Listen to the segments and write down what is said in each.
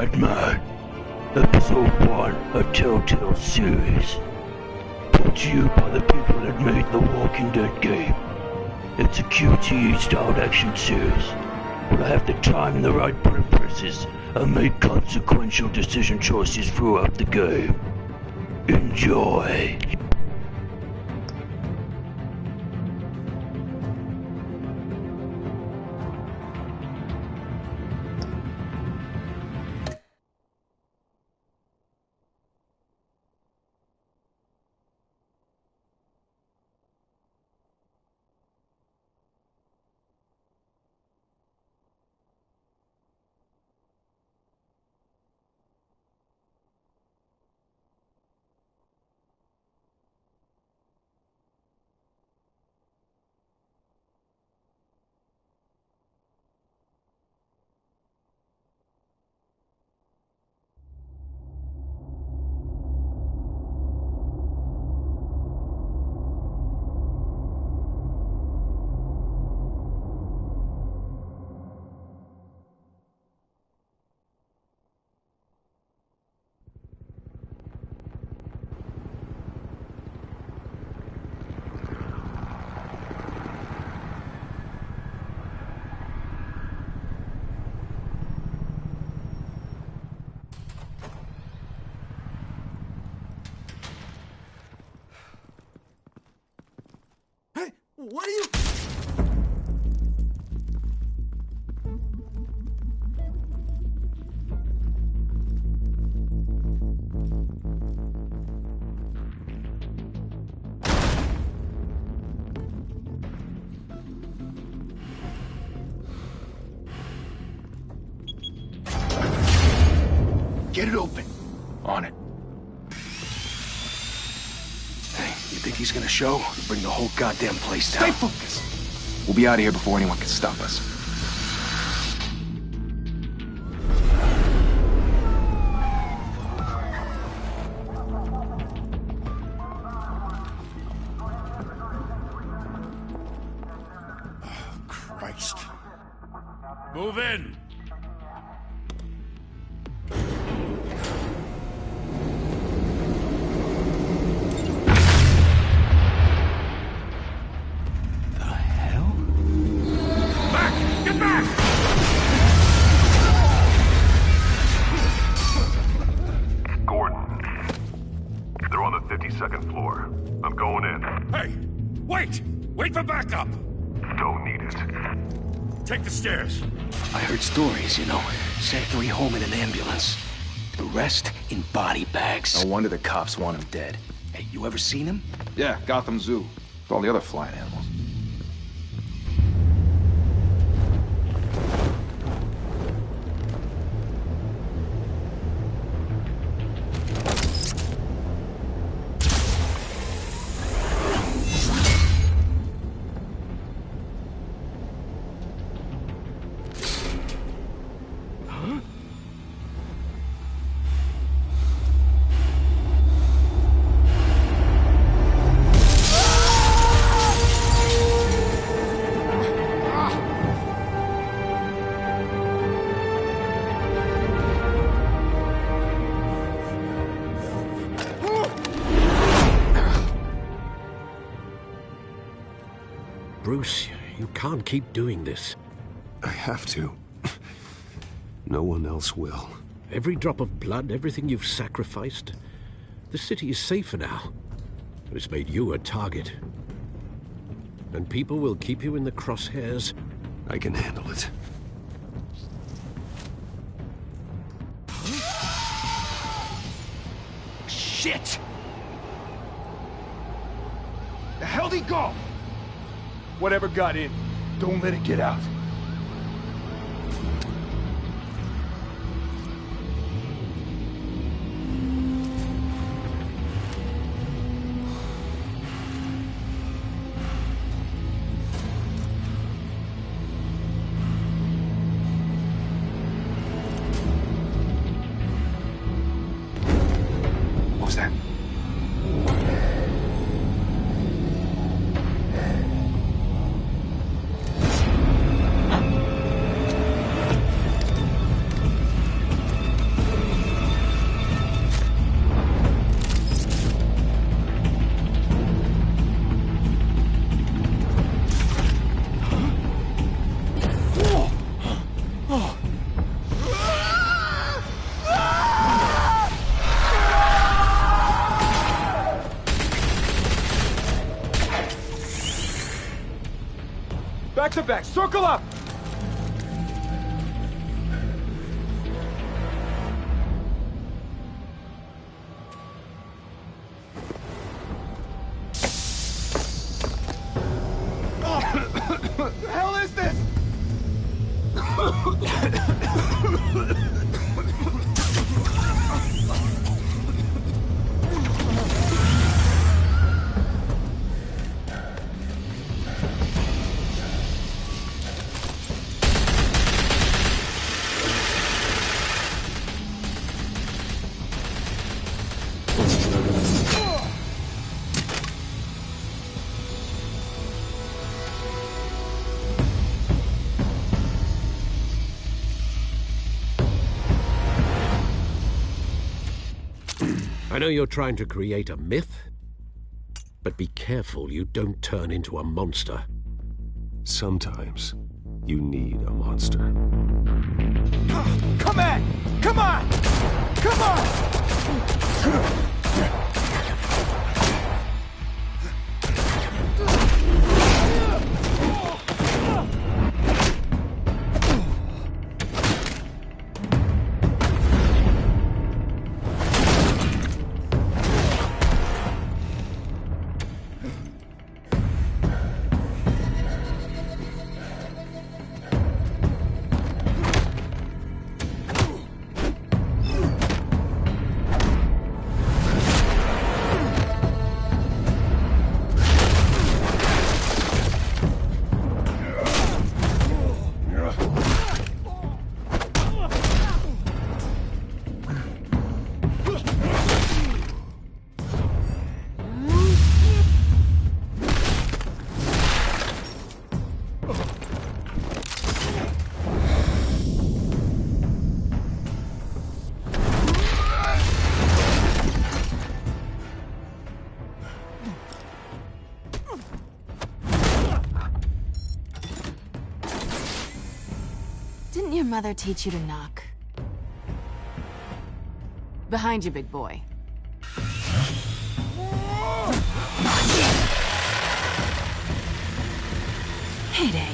Madman, Episode 1, a Telltale series. Brought to you by the people that made the Walking Dead game. It's a QTE-styled action series, but I have the time and the right button presses and make consequential decision choices throughout the game. Enjoy! What are you... Get it open. On it. You think he's gonna show? Bring the whole goddamn place down. Stay focused! We'll be out of here before anyone can stop us. Oh, Christ. Move in! Second floor. I'm going in. Hey! Wait! Wait for backup! Don't need it. Take the stairs. I heard stories, you know. Sent 3 home in an ambulance. The rest in body bags. No wonder the cops want him dead. Hey, you ever seen him? Yeah, Gotham Zoo. With all the other flying animals. Bruce, you can't keep doing this. I have to. No one else will. Every drop of blood, everything you've sacrificed. The city is safer now. It's made you a target. And people will keep you in the crosshairs. I can handle it. Shit! The hell'd he go? Whatever got in, don't let it get out. What was that? Watch your back! Circle up! What the hell is this? I know you're trying to create a myth, but be careful you don't turn into a monster. Sometimes you need a monster. Come on! Come on! Come on! Didn't your mother teach you to knock? Behind you, big boy. Heyday.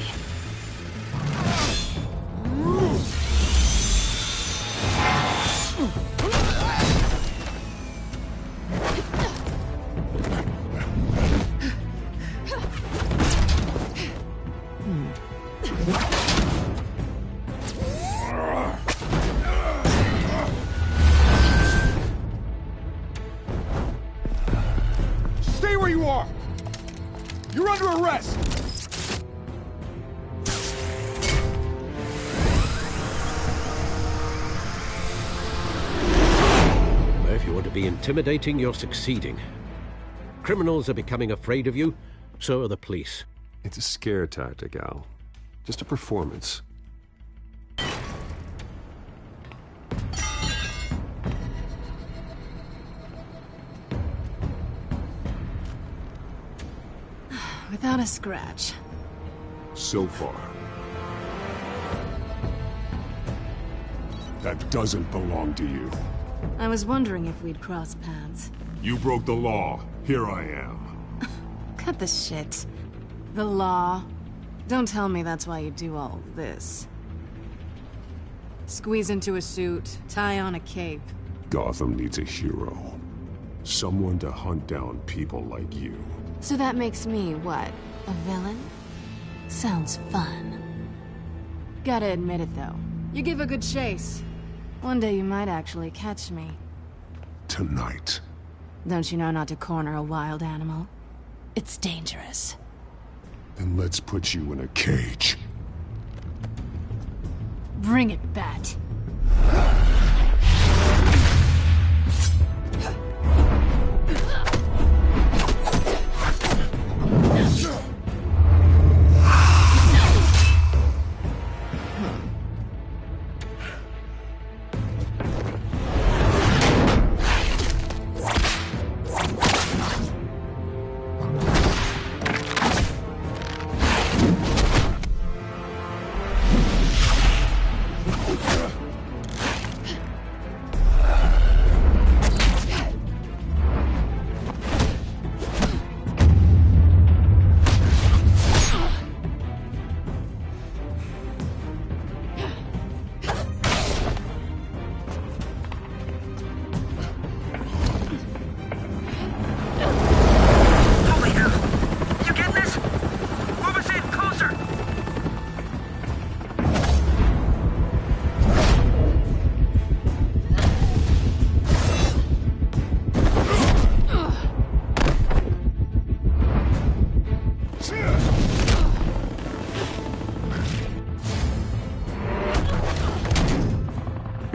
Stay where you are! You're under arrest! If you want to be intimidating, you're succeeding. Criminals are becoming afraid of you, so are the police. It's a scare tactic, Al. Just a performance. Without a scratch. So far. That doesn't belong to you. I was wondering if we'd cross paths. You broke the law. Here I am. Cut the shit. The law. Don't tell me that's why you do all this. Squeeze into a suit, tie on a cape. Gotham needs a hero. Someone to hunt down people like you. So that makes me, what, a villain? Sounds fun. Gotta admit it, though. You give a good chase. One day you might actually catch me. Tonight. Don't you know not to corner a wild animal? It's dangerous. Then let's put you in a cage. Bring it, Bat.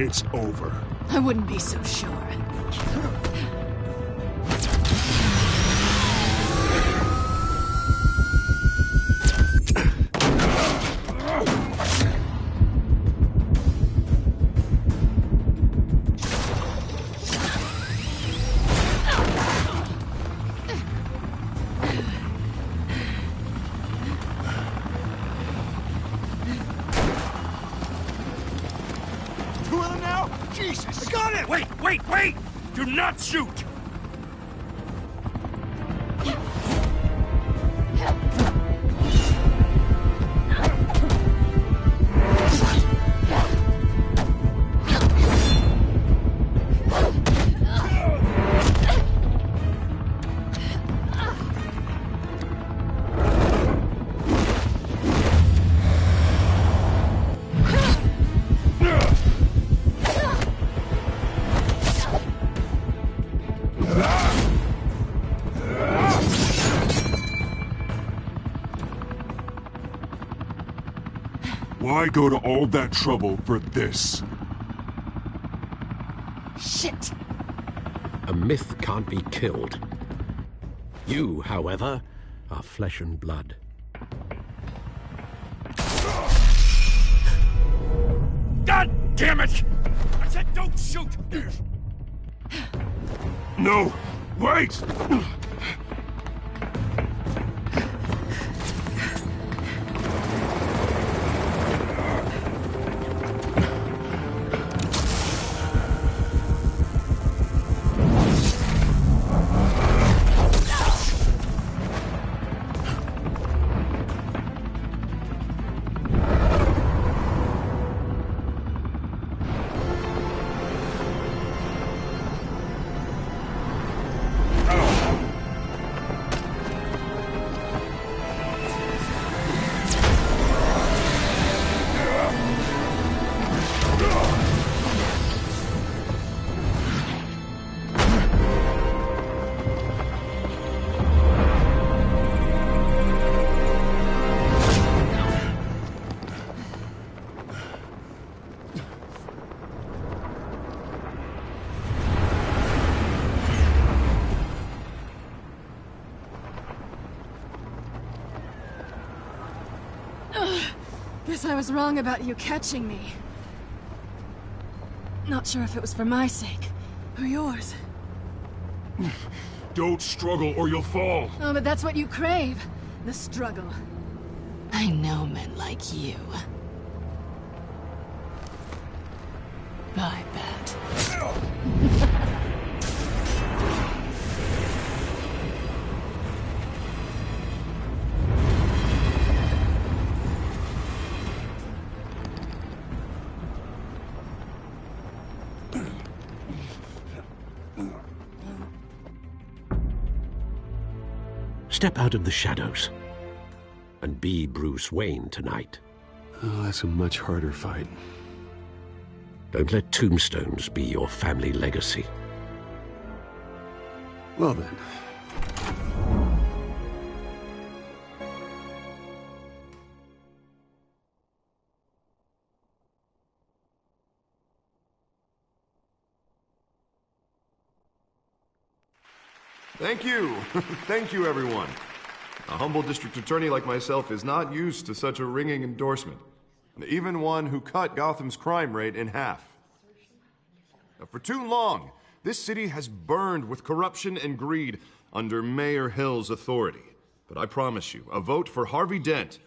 It's over. I wouldn't be so sure. Jesus! I got it! Wait! Do not shoot! Why go to all that trouble for this? Shit! A myth can't be killed. You, however, are flesh and blood. God damn it! I said don't shoot! No! Wait! Guess I was wrong about you catching me. Not sure if it was for my sake, or yours. Don't struggle or you'll fall. Oh, but that's what you crave. The struggle. I know men like you. I bet. Step out of the shadows and be Bruce Wayne tonight. Oh, that's a much harder fight. Don't let tombstones be your family legacy. Well then. Thank you. Thank you, everyone. A humble district attorney like myself is not used to such a ringing endorsement. Even one who cut Gotham's crime rate in half. For too long, this city has burned with corruption and greed under Mayor Hill's authority. But I promise you, a vote for Harvey Dent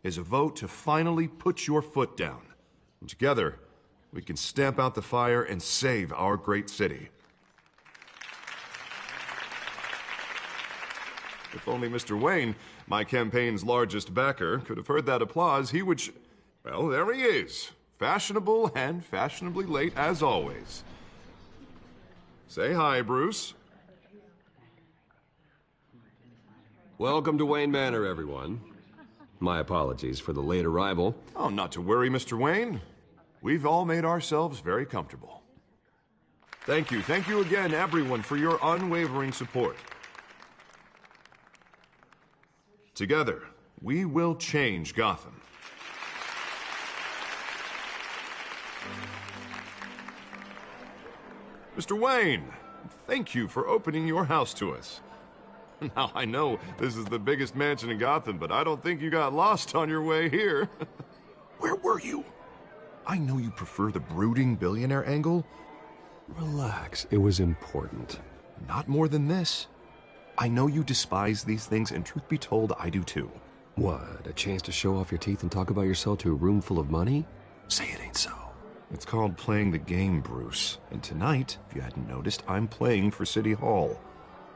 is a vote to finally put your foot down. And together, we can stamp out the fire and save our great city. If only Mr. Wayne, my campaign's largest backer, could have heard that applause, he would well, there he is. Fashionable and fashionably late as always. Say hi, Bruce. Welcome to Wayne Manor, everyone. My apologies for the late arrival. Oh, not to worry, Mr. Wayne. We've all made ourselves very comfortable. Thank you again, everyone, for your unwavering support. Together, we will change Gotham. Mr. Wayne, thank you for opening your house to us. Now, I know this is the biggest mansion in Gotham, but I don't think you got lost on your way here. Where were you? I know you prefer the brooding billionaire angle. Relax, it was important. Not more than this. I know you despise these things, and truth be told, I do too. What, a chance to show off your teeth and talk about yourself to a room full of money? Say it ain't so. It's called playing the game, Bruce. And tonight, if you hadn't noticed, I'm playing for City Hall.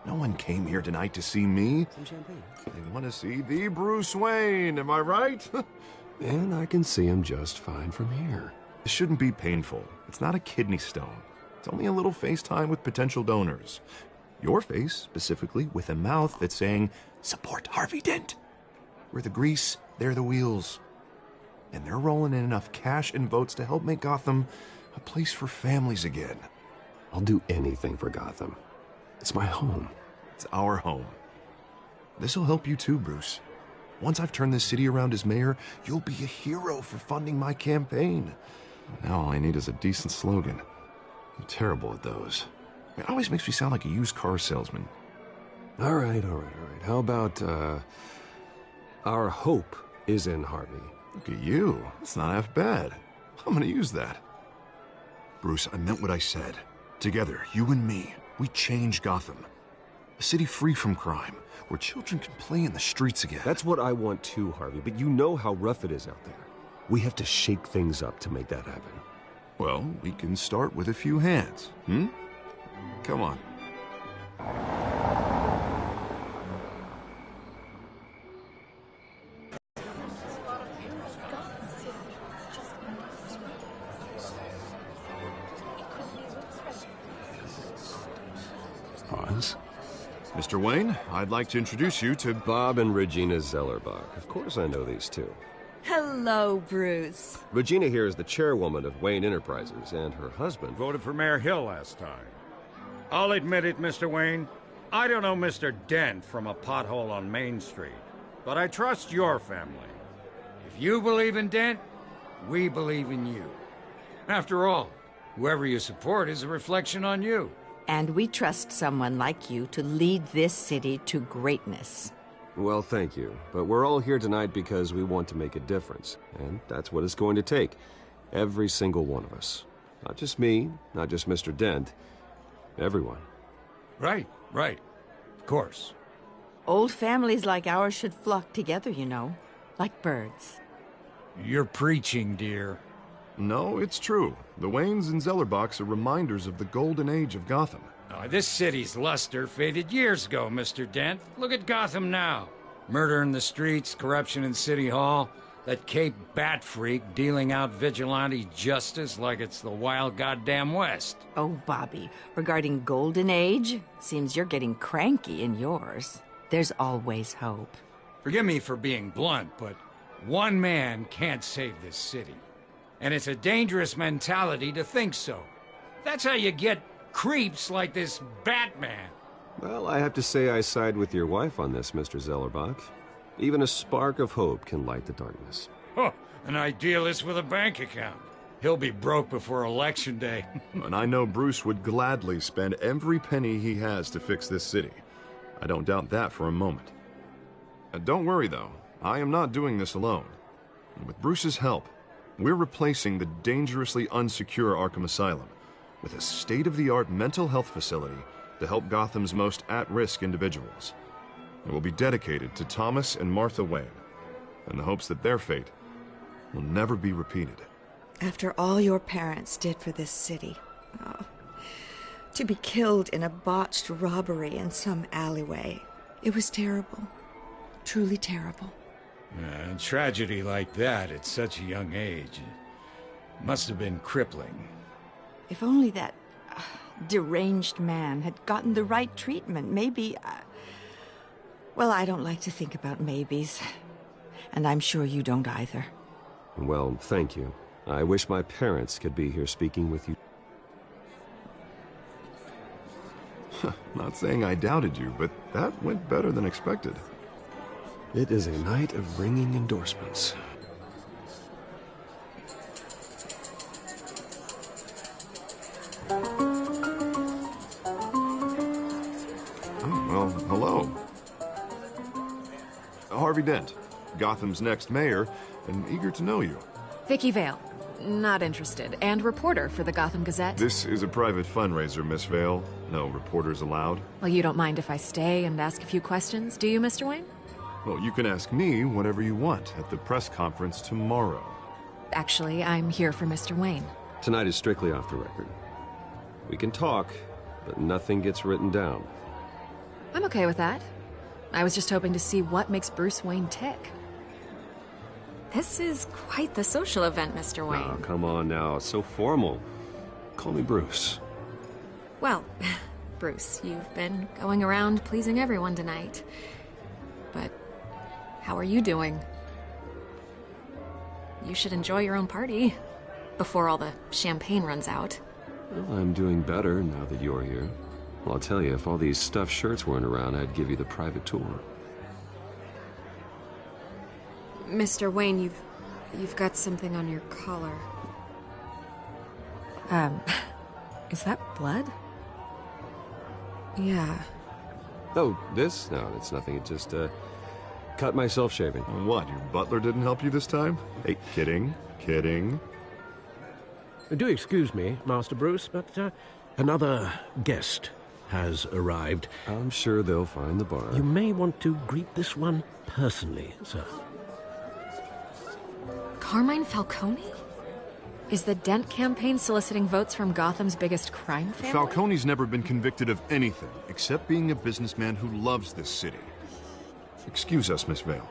No one came here tonight to see me. Some champagne. They want to see the Bruce Wayne, am I right? And I can see him just fine from here. This shouldn't be painful. It's not a kidney stone. It's only a little FaceTime with potential donors. Your face, specifically, with a mouth that's saying, support Harvey Dent. We're the grease, they're the wheels. And they're rolling in enough cash and votes to help make Gotham a place for families again. I'll do anything for Gotham. It's my home. It's our home. This'll help you too, Bruce. Once I've turned this city around as mayor, you'll be a hero for funding my campaign. Now all I need is a decent slogan. I'm terrible at those. It always makes me sound like a used car salesman. All right. How about, our hope is in Harvey. Look at you. It's not half bad. I'm gonna use that. Bruce, I meant what I said. Together, you and me, we change Gotham. A city free from crime, where children can play in the streets again. That's what I want too, Harvey, but you know how rough it is out there. We have to shake things up to make that happen. Well, we can start with a few hands, Come on. Pause. Mr. Wayne, I'd like to introduce you to Bob and Regina Zellerbach. Of course I know these two. Hello, Bruce. Regina here is the chairwoman of Wayne Enterprises, and her husband Voted for Mayor Hill last time. I'll admit it, Mr. Wayne. I don't know Mr. Dent from a pothole on Main Street, but I trust your family. If you believe in Dent, we believe in you. After all, whoever you support is a reflection on you. And we trust someone like you to lead this city to greatness. Well, thank you. But we're all here tonight because we want to make a difference. And that's what it's going to take. Every single one of us. Not just me, not just Mr. Dent. Everyone. Right. Of course. Old families like ours should flock together, you know. Like birds. You're preaching, dear. No, it's true. The Waynes and Zellerbachs are reminders of the golden age of Gotham. Oh, this city's luster faded years ago, Mr. Dent. Look at Gotham now. Murder in the streets, corruption in City Hall, that Cape Bat freak dealing out vigilante justice like it's the wild goddamn West. Oh, Bobby, regarding Golden Age, seems you're getting cranky in yours. There's always hope. Forgive me for being blunt, but one man can't save this city. And it's a dangerous mentality to think so. That's how you get creeps like this Batman. Well, I have to say I side with your wife on this, Mr. Zellerbach. Even a spark of hope can light the darkness. Oh, an idealist with a bank account. He'll be broke before Election Day. And I know Bruce would gladly spend every penny he has to fix this city. I don't doubt that for a moment. Don't worry, though. I am not doing this alone. And with Bruce's help, we're replacing the dangerously unsecure Arkham Asylum with a state-of-the-art mental health facility to help Gotham's most at-risk individuals. It will be dedicated to Thomas and Martha Wayne, in the hopes that their fate will never be repeated. After all your parents did for this city, to be killed in a botched robbery in some alleyway, it was terrible. Truly terrible. A tragedy like that at such a young age must have been crippling. If only that deranged man had gotten the right treatment, maybe... Well, I don't like to think about maybes. And I'm sure you don't either. Well, thank you. I wish my parents could be here speaking with you. Not saying I doubted you, but that went better than expected. It is a night of ringing endorsements. hello. Harvey Dent, Gotham's next mayor, and eager to know you. Vicky Vale. Not interested. And reporter for the Gotham Gazette. This is a private fundraiser, Miss Vale. No reporters allowed. Well, you don't mind if I stay and ask a few questions, do you, Mr. Wayne? Well, you can ask me whatever you want at the press conference tomorrow. Actually, I'm here for Mr. Wayne. Tonight is strictly off the record. We can talk, but nothing gets written down. I'm okay with that. I was just hoping to see what makes Bruce Wayne tick. This is quite the social event, Mr. Wayne. Oh, come on now. It's so formal. Call me Bruce. Well, Bruce, you've been going around pleasing everyone tonight. But how are you doing? You should enjoy your own party before all the champagne runs out. Well, I'm doing better now that you're here. Well, I'll tell you, if all these stuffed shirts weren't around, I'd give you the private tour. Mr. Wayne, you've got something on your collar. Is that blood? Yeah. Oh, this? No, it's nothing. It just, cut myself shaving. What, your butler didn't help you this time? Hey, kidding. Do excuse me, Master Bruce, but another guest has arrived. I'm sure they'll find the bar. You may want to greet this one personally, sir. Carmine Falcone? Is the Dent campaign soliciting votes from Gotham's biggest crime family? Falcone's never been convicted of anything, except being a businessman who loves this city. Excuse us, Miss Vale.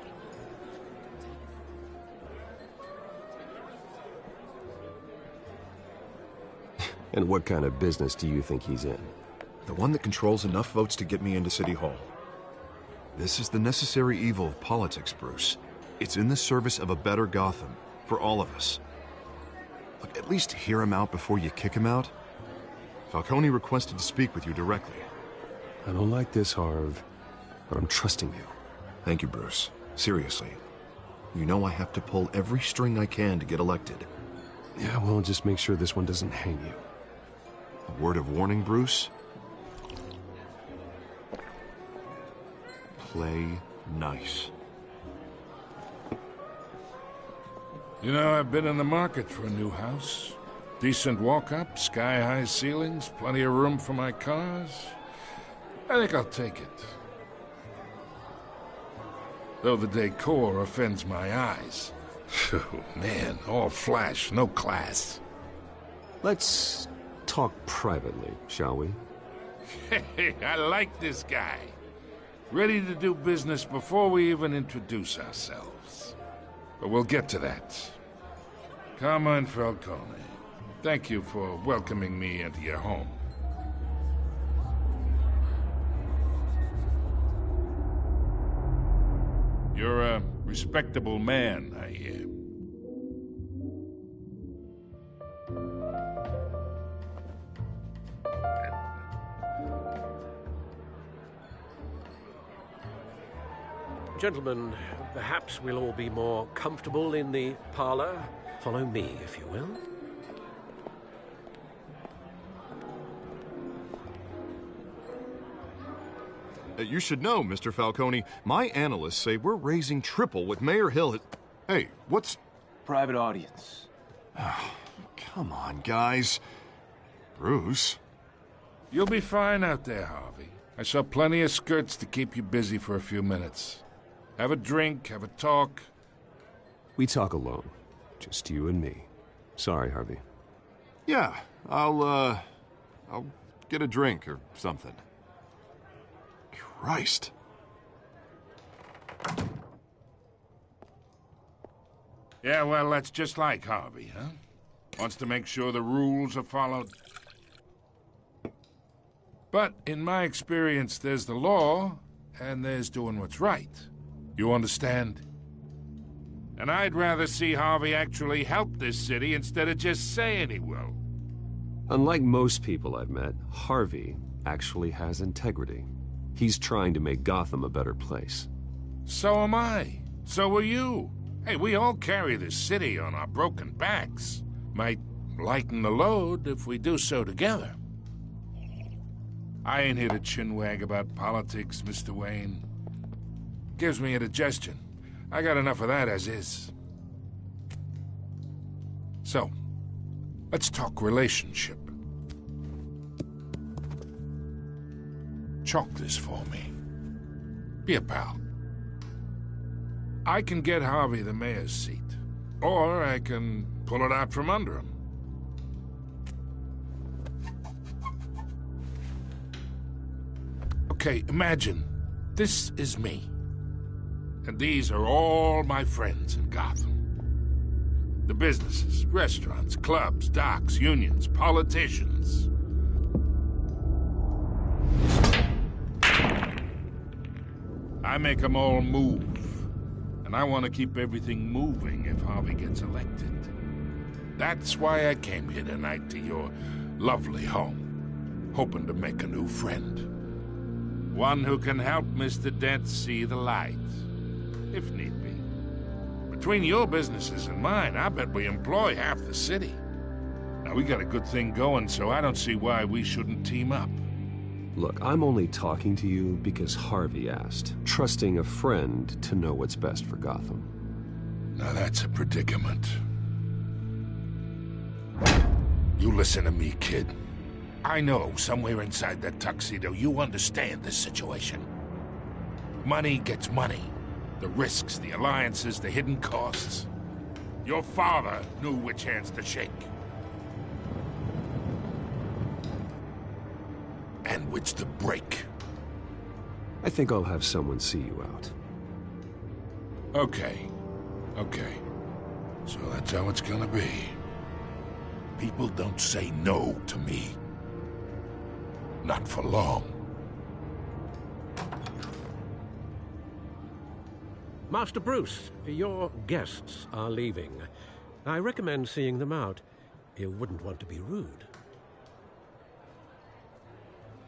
And what kind of business do you think he's in? The one that controls enough votes to get me into City Hall. This is the necessary evil of politics, Bruce. It's in the service of a better Gotham, for all of us. Look, at least hear him out before you kick him out. Falcone requested to speak with you directly. I don't like this, Harv, but I'm trusting you. Thank you, Bruce. Seriously. You know I have to pull every string I can to get elected. Yeah, well, just make sure this one doesn't hang you. A word of warning, Bruce? Play nice. You know, I've been in the market for a new house. Decent walk-up, sky-high ceilings, plenty of room for my cars. I think I'll take it. Though the decor offends my eyes. Oh, man, all flash, no class. Let's talk privately, shall we? Hey, I like this guy. Ready to do business before we even introduce ourselves. But we'll get to that. Carmine Falcone, thank you for welcoming me into your home. You're a respectable man, I hear. Gentlemen, perhaps we'll all be more comfortable in the parlor. Follow me, if you will. You should know, Mr. Falcone, my analysts say we're raising triple what Mayor Hill has... Hey, what's... Private audience. Oh, come on, guys. Bruce? You'll be fine out there, Harvey. I saw plenty of skirts to keep you busy for a few minutes. Have a drink, have a talk. We talk alone. Just you and me. Sorry, Harvey. Yeah, I'll get a drink or something. Christ. Yeah, well, that's just like Harvey, huh? Wants to make sure the rules are followed. But in my experience, there's the law, and there's doing what's right. You understand? And I'd rather see Harvey actually help this city instead of just saying he will. Unlike most people I've met, Harvey actually has integrity. He's trying to make Gotham a better place. So am I. So are you. Hey, we all carry this city on our broken backs. Might lighten the load if we do so together. I ain't here to chinwag about politics, Mr. Wayne. Gives me indigestion. I got enough of that as is. So, let's talk relationship. Chalk this for me. Be a pal. I can get Harvey the mayor's seat, or I can pull it out from under him. Okay, imagine this is me, and these are all my friends in Gotham. The businesses, restaurants, clubs, docks, unions, politicians. I make them all move. And I want to keep everything moving if Harvey gets elected. That's why I came here tonight to your lovely home, hoping to make a new friend. One who can help Mr. Dent see the light, if need be. Between your businesses and mine, I bet we employ half the city. Now, we got a good thing going, so I don't see why we shouldn't team up. Look, I'm only talking to you because Harvey asked, trusting a friend to know what's best for Gotham. Now that's a predicament. You listen to me, kid. I know somewhere inside that tuxedo you understand this situation. Money gets money. The risks, the alliances, the hidden costs. Your father knew which hands to shake. And which to break. I think I'll have someone see you out. Okay. So that's how it's gonna be. People don't say no to me. Not for long. Master Bruce, your guests are leaving. I recommend seeing them out. You wouldn't want to be rude.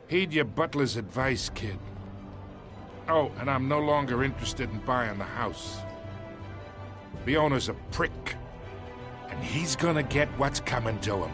Heed your butler's advice, kid. Oh, and I'm no longer interested in buying the house. The owner's a prick, and he's gonna get what's coming to him.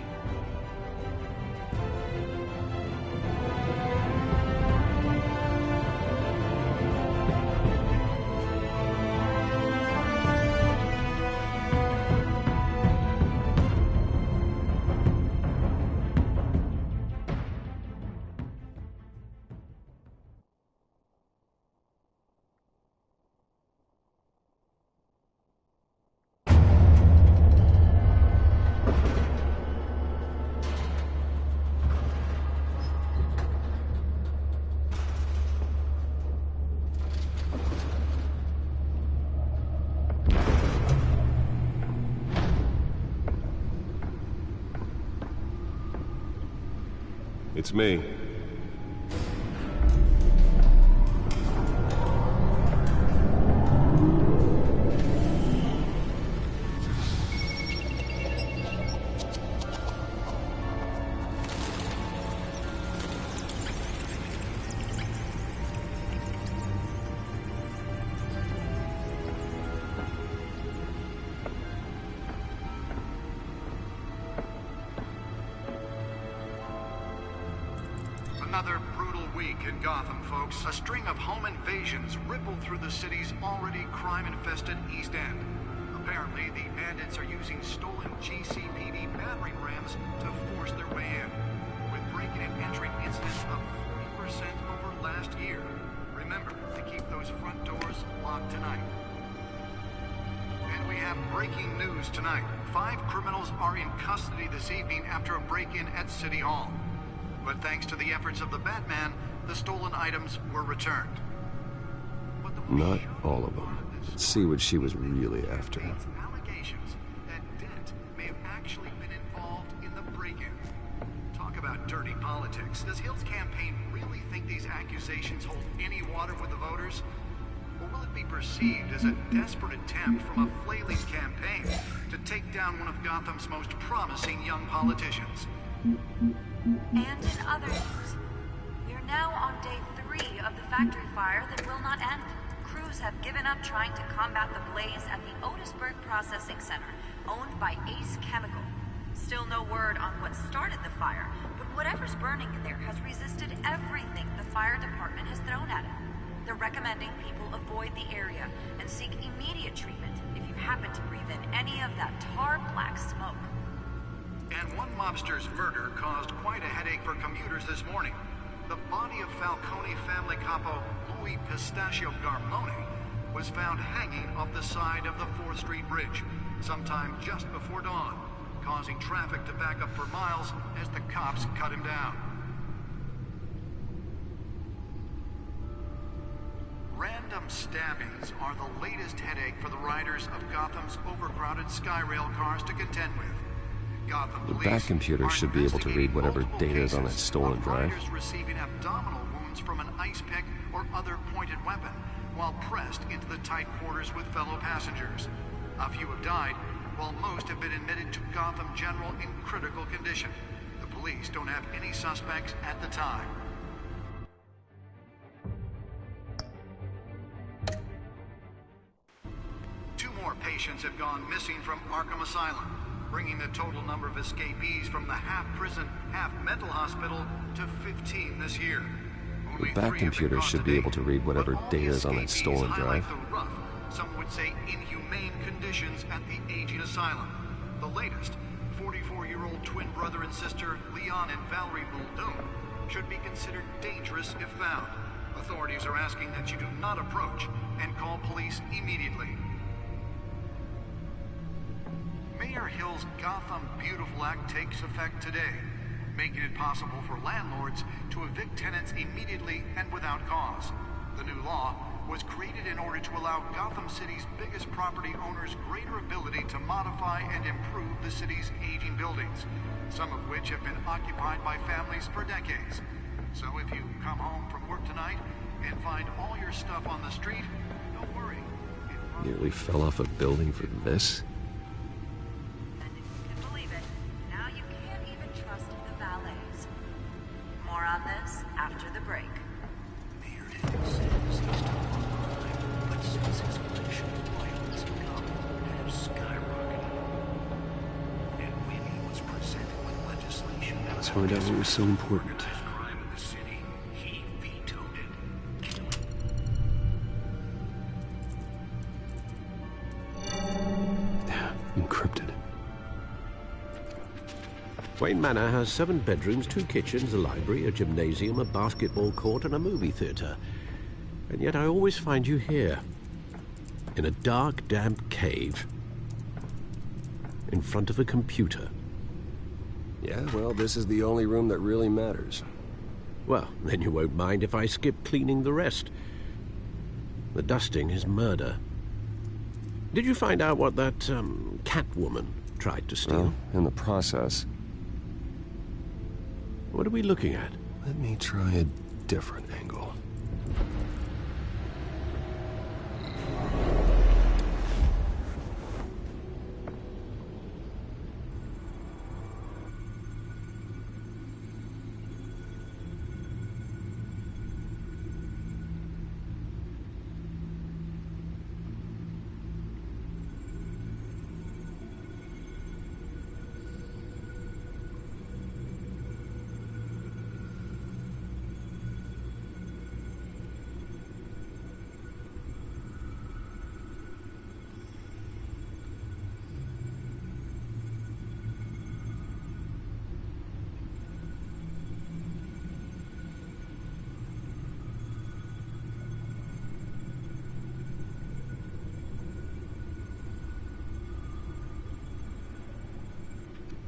It's me. Another brutal week in Gotham, folks. A string of home invasions rippled through the city's already crime-infested East End. Apparently, the bandits are using stolen GCPD battering rams to force their way in, with breaking and entering incidents up 40% over last year. Remember to keep those front doors locked tonight. And we have breaking news tonight. 5 criminals are in custody this evening after a break-in at City Hall. But thanks to the efforts of the Batman, the stolen items were returned. Not all of them. Let's see what she was really after. Allegations that Dent may have actually been involved in the break-in. Talk about dirty politics. Does Hill's campaign really think these accusations hold any water with the voters? Or will it be perceived as a desperate attempt from a flailing campaign to take down one of Gotham's most promising young politicians? And in other news, we're now on day 3 of the factory fire that will not end. Crews have given up trying to combat the blaze at the Otisburg Processing Center, owned by Ace Chemical. Still no word on what started the fire, but whatever's burning in there has resisted everything the fire department has thrown at it. They're recommending people avoid the area and seek immediate treatment if you happen to breathe in any of that tar black smoke. And one mobster's murder caused quite a headache for commuters this morning. The body of Falcone family capo Louis Pistachio Garmone was found hanging off the side of the 4th Street Bridge sometime just before dawn, causing traffic to back up for miles as the cops cut him down. Random stabbings are the latest headache for the riders of Gotham's overcrowded Skyrail cars to contend with. Gotham The police back computer should be able to read whatever data is on that stolen drive. riders receiving abdominal wounds from an ice pick or other pointed weapon while pressed into the tight quarters with fellow passengers. A few have died, while most have been admitted to Gotham General in critical condition. The police don't have any suspects at the time. Two more patients have gone missing from Arkham Asylum, bringing the total number of escapees from the half-prison, half-mental hospital to 15 this year. The back computer should be able to read whatever data is on that stolen drive. The rough, some would say inhumane conditions at the aging asylum. The latest, 44-year-old twin brother and sister Leon and Valerie Muldoon, should be considered dangerous if found. Authorities are asking that you do not approach and call police immediately. Mayor Hill's Gotham Beautiful Act takes effect today, making it possible for landlords to evict tenants immediately and without cause. The new law was created in order to allow Gotham City's biggest property owners greater ability to modify and improve the city's aging buildings, some of which have been occupied by families for decades. So if you come home from work tonight and find all your stuff on the street, don't worry. Nearly fell off a building for this? More on this after the break. Mayor Hill says he's tough on crime, but says his collection of violence in Gotham have skyrocketed. And when he was presented with legislation that Let's find out what was so important. crime in the city, he vetoed it. Encrypted. Wayne Manor has 7 bedrooms, 2 kitchens, a library, a gymnasium, a basketball court, and a movie theater. And yet I always find you here, in a dark, damp cave, in front of a computer. Yeah, well, this is the only room that really matters. Well, then you won't mind if I skip cleaning the rest. The dusting is murder. Did you find out what that, Catwoman tried to steal? Well, in the process. What are we looking at? Let me try a different angle.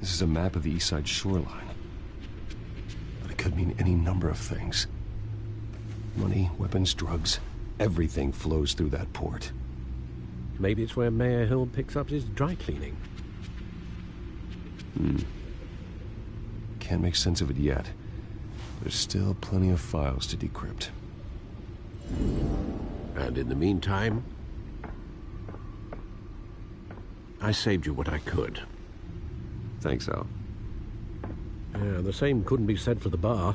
This is a map of the East Side shoreline. But it could mean any number of things. Money, weapons, drugs, everything flows through that port. Maybe it's where Mayor Hill picks up his dry cleaning. Can't make sense of it yet. There's still plenty of files to decrypt. And in the meantime, I saved you what I could. Thanks, Al. Yeah, the same couldn't be said for the bar.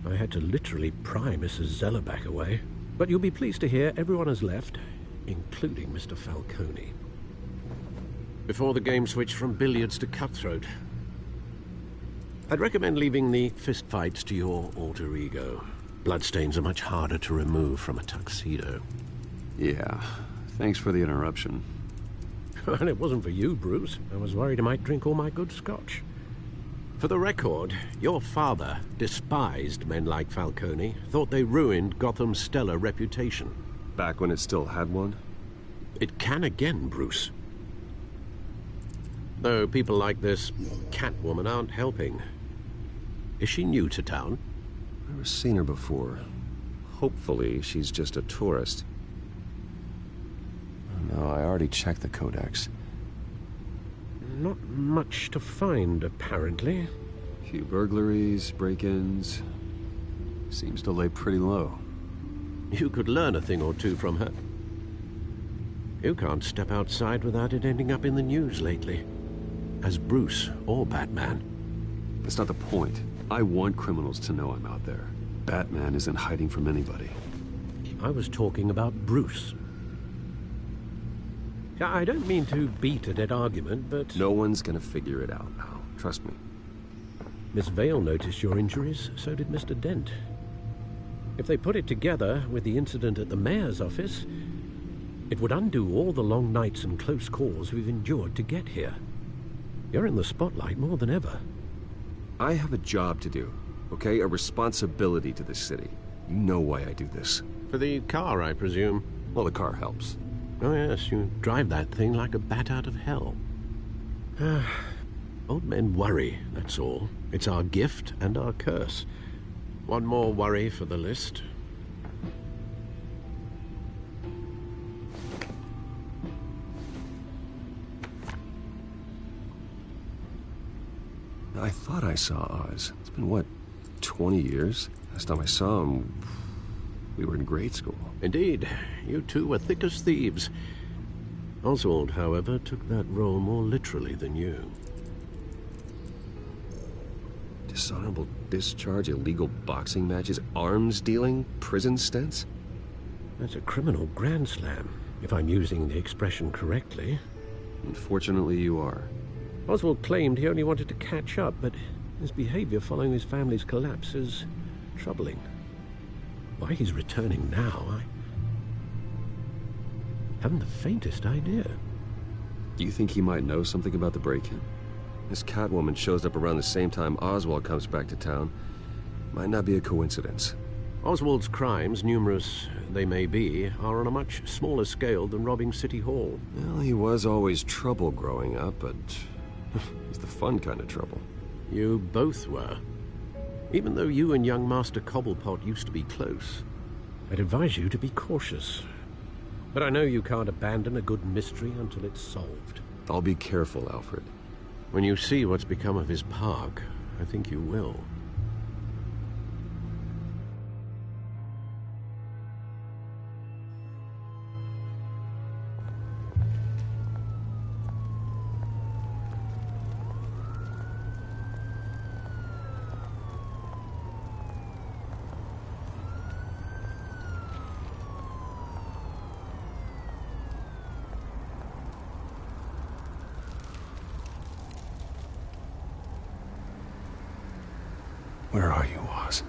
I had to literally pry Mrs. Zellerback away. But you'll be pleased to hear everyone has left, including Mr. Falcone. Before the game switched from billiards to cutthroat, I'd recommend leaving the fistfights to your alter ego. Bloodstains are much harder to remove from a tuxedo. Yeah, thanks for the interruption. Well, it wasn't for you, Bruce. I was worried I might drink all my good scotch. For the record, your father despised men like Falcone, thought they ruined Gotham's stellar reputation. Back when it still had one? It can again, Bruce. Though people like this Catwoman aren't helping. Is she new to town? I've never seen her before. Hopefully, she's just a tourist. No, I already checked the codex. Not much to find, apparently. A few burglaries, break-ins. Seems to lay pretty low. You could learn a thing or two from her. You can't step outside without it ending up in the news lately. As Bruce or Batman. That's not the point. I want criminals to know I'm out there. Batman isn't hiding from anybody. I was talking about Bruce. I don't mean to beat a dead argument, but... No one's gonna figure it out now. Trust me. Miss Vale noticed your injuries, so did Mr. Dent. If they put it together with the incident at the mayor's office, it would undo all the long nights and close calls we've endured to get here. You're in the spotlight more than ever. I have a job to do, okay? A responsibility to this city. You know why I do this. For the car, I presume. Well, the car helps. Oh yes, you drive that thing like a bat out of hell. Old men worry, that's all. It's our gift and our curse. One more worry for the list. I thought I saw Oz. It's been, what, 20 years? Last time I saw him, we were in grade school. Indeed. You two were thick as thieves. Oswald, however, took that role more literally than you. Dishonorable discharge, illegal boxing matches, arms dealing, prison stints? That's a criminal grand slam, if I'm using the expression correctly. Unfortunately, you are. Oswald claimed he only wanted to catch up, but his behavior following his family's collapse is troubling. Why he's returning now, I haven't the faintest idea. You think he might know something about the break-in? This Catwoman shows up around the same time Oswald comes back to town. Might not be a coincidence. Oswald's crimes, numerous they may be, are on a much smaller scale than robbing City Hall. Well, he was always trouble growing up, but it's the fun kind of trouble. You both were. Even though you and young Master Cobblepot used to be close, I'd advise you to be cautious. But I know you can't abandon a good mystery until it's solved. I'll be careful, Alfred. When you see what's become of his park, I think you will. Where are you, Oz?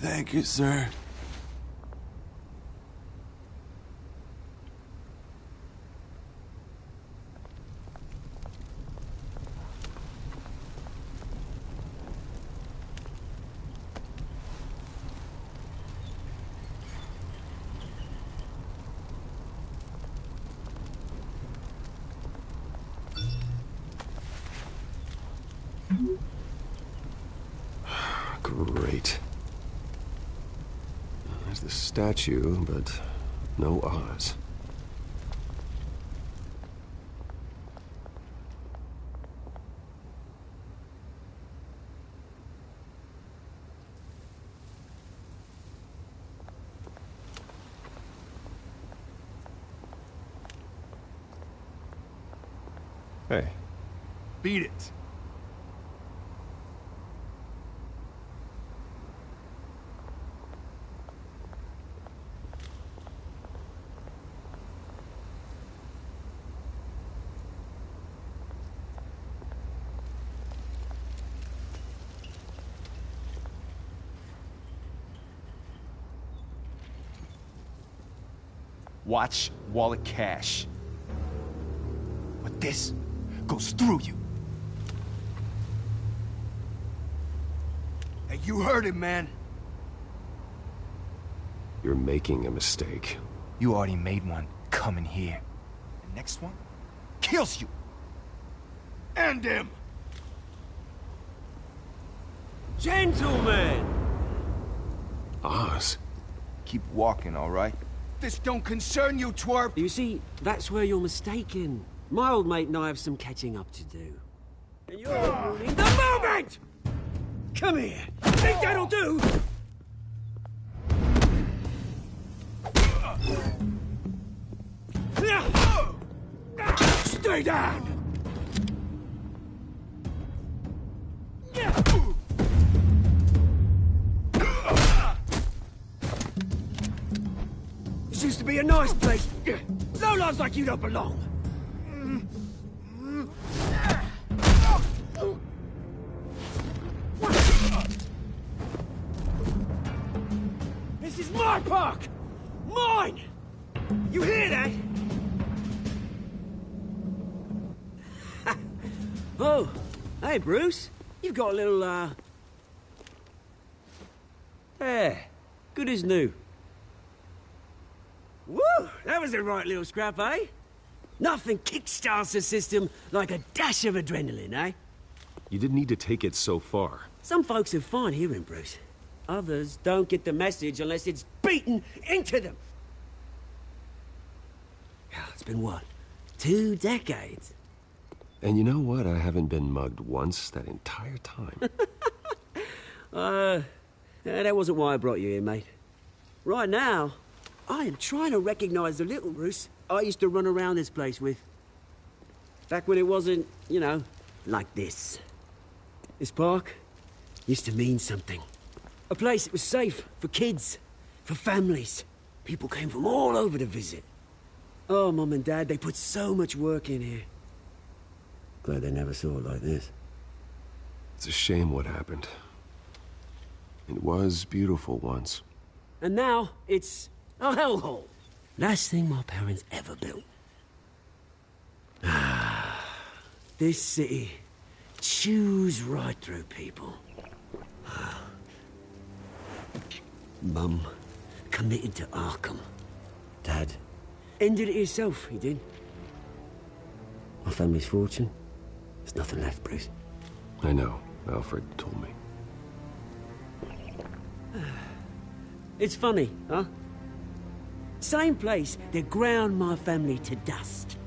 Thank you, sir. the statue, but no Oz. Hey. Beat it. Watch wallet cash. But this goes through you. Hey, you heard it, man. You're making a mistake. You already made one coming here. The next one kills you. End him! Gentlemen! Oz. Keep walking, all right? This don't concern you, twerp! You see, that's where you're mistaken. My old mate and I have some catching up to do. And you're ruining the moment! Come here! Think that'll do? Stay down! This used to be a nice place. Lowlifes like you don't belong. This is my park! Mine! You hear that? Oh, hey, Bruce. You've got a little, There. Good as new. Woo! That was a right little scrap, eh? Nothing kickstarts the system like a dash of adrenaline, eh? You didn't need to take it so far. Some folks have fine hearing, Bruce. Others don't get the message unless it's beaten into them. It's been, what, 2 decades? And you know what? I haven't been mugged once that entire time. That wasn't why I brought you here, mate. Right now, I am trying to recognize the little Bruce I used to run around this place with. Back when it wasn't, you know, like this. This park used to mean something. A place that was safe for kids, for families. People came from all over to visit. Oh, Mum and Dad, they put so much work in here. Glad they never saw it like this. It's a shame what happened. It was beautiful once. And now, it's a hellhole. Last thing my parents ever built. This city chews right through people. Mum committed to Arkham. Dad ended it himself, he did. My family's fortune, there's nothing left, Bruce. I know. Alfred told me. It's funny, huh? Same place that ground my family to dust.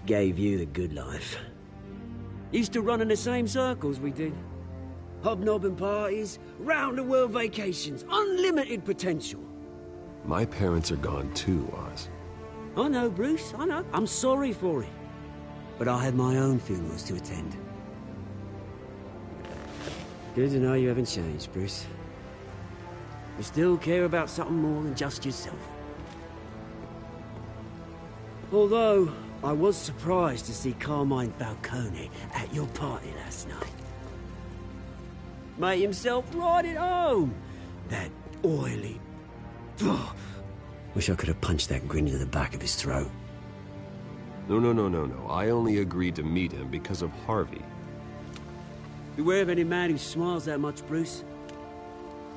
Gave you the good life. Used to run in the same circles we did. Hobnobbing parties, round-the-world vacations, unlimited potential. My parents are gone too, Oz. I know, Bruce, I know. I'm sorry for it. But I had my own funerals to attend. Good to know you haven't changed, Bruce. You still care about something more than just yourself. Although, I was surprised to see Carmine Falcone at your party last night. Made himself right at home. That oily... Wish I could have punched that grin into the back of his throat. No. I only agreed to meet him because of Harvey. Beware of any man who smiles that much, Bruce.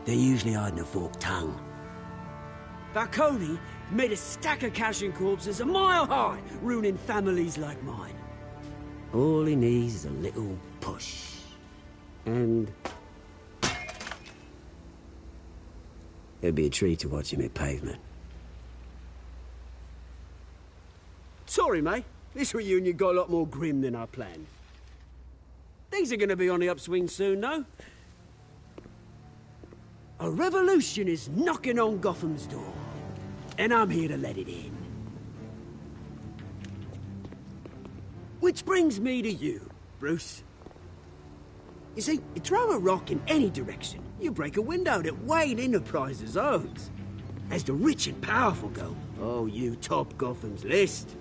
They're usually hiding a forked tongue. Falcone made a stack of cashing corpses a mile high, ruining families like mine. All he needs is a little push. And... It'd be a treat to watch him hit pavement. Sorry, mate. This reunion got a lot more grim than I planned. Things are gonna be on the upswing soon, though. A revolution is knocking on Gotham's door, and I'm here to let it in. Which brings me to you, Bruce. You see, you throw a rock in any direction, you break a window that Wayne Enterprises owns. As the rich and powerful go, oh, you top Gotham's list.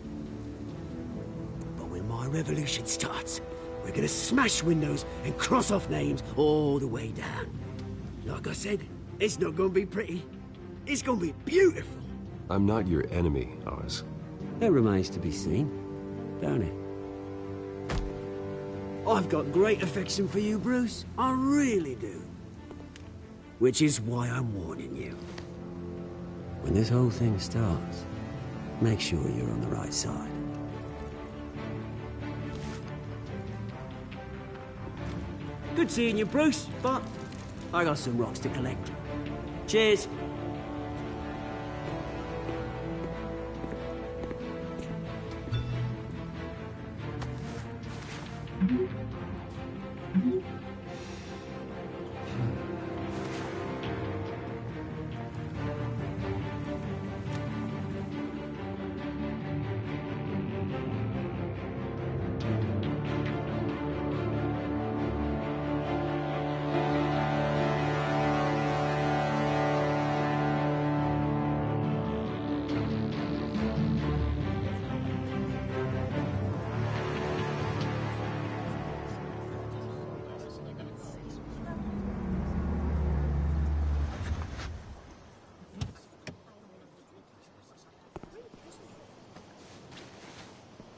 But when my revolution starts, we're gonna smash windows and cross off names all the way down. Like I said, it's not gonna be pretty. It's gonna be beautiful. I'm not your enemy, Oz. That remains to be seen, don't it? I've got great affection for you, Bruce. I really do. Which is why I'm warning you. When this whole thing starts, make sure you're on the right side. Good seeing you, Bruce, but I got some rocks to collect. Cheers.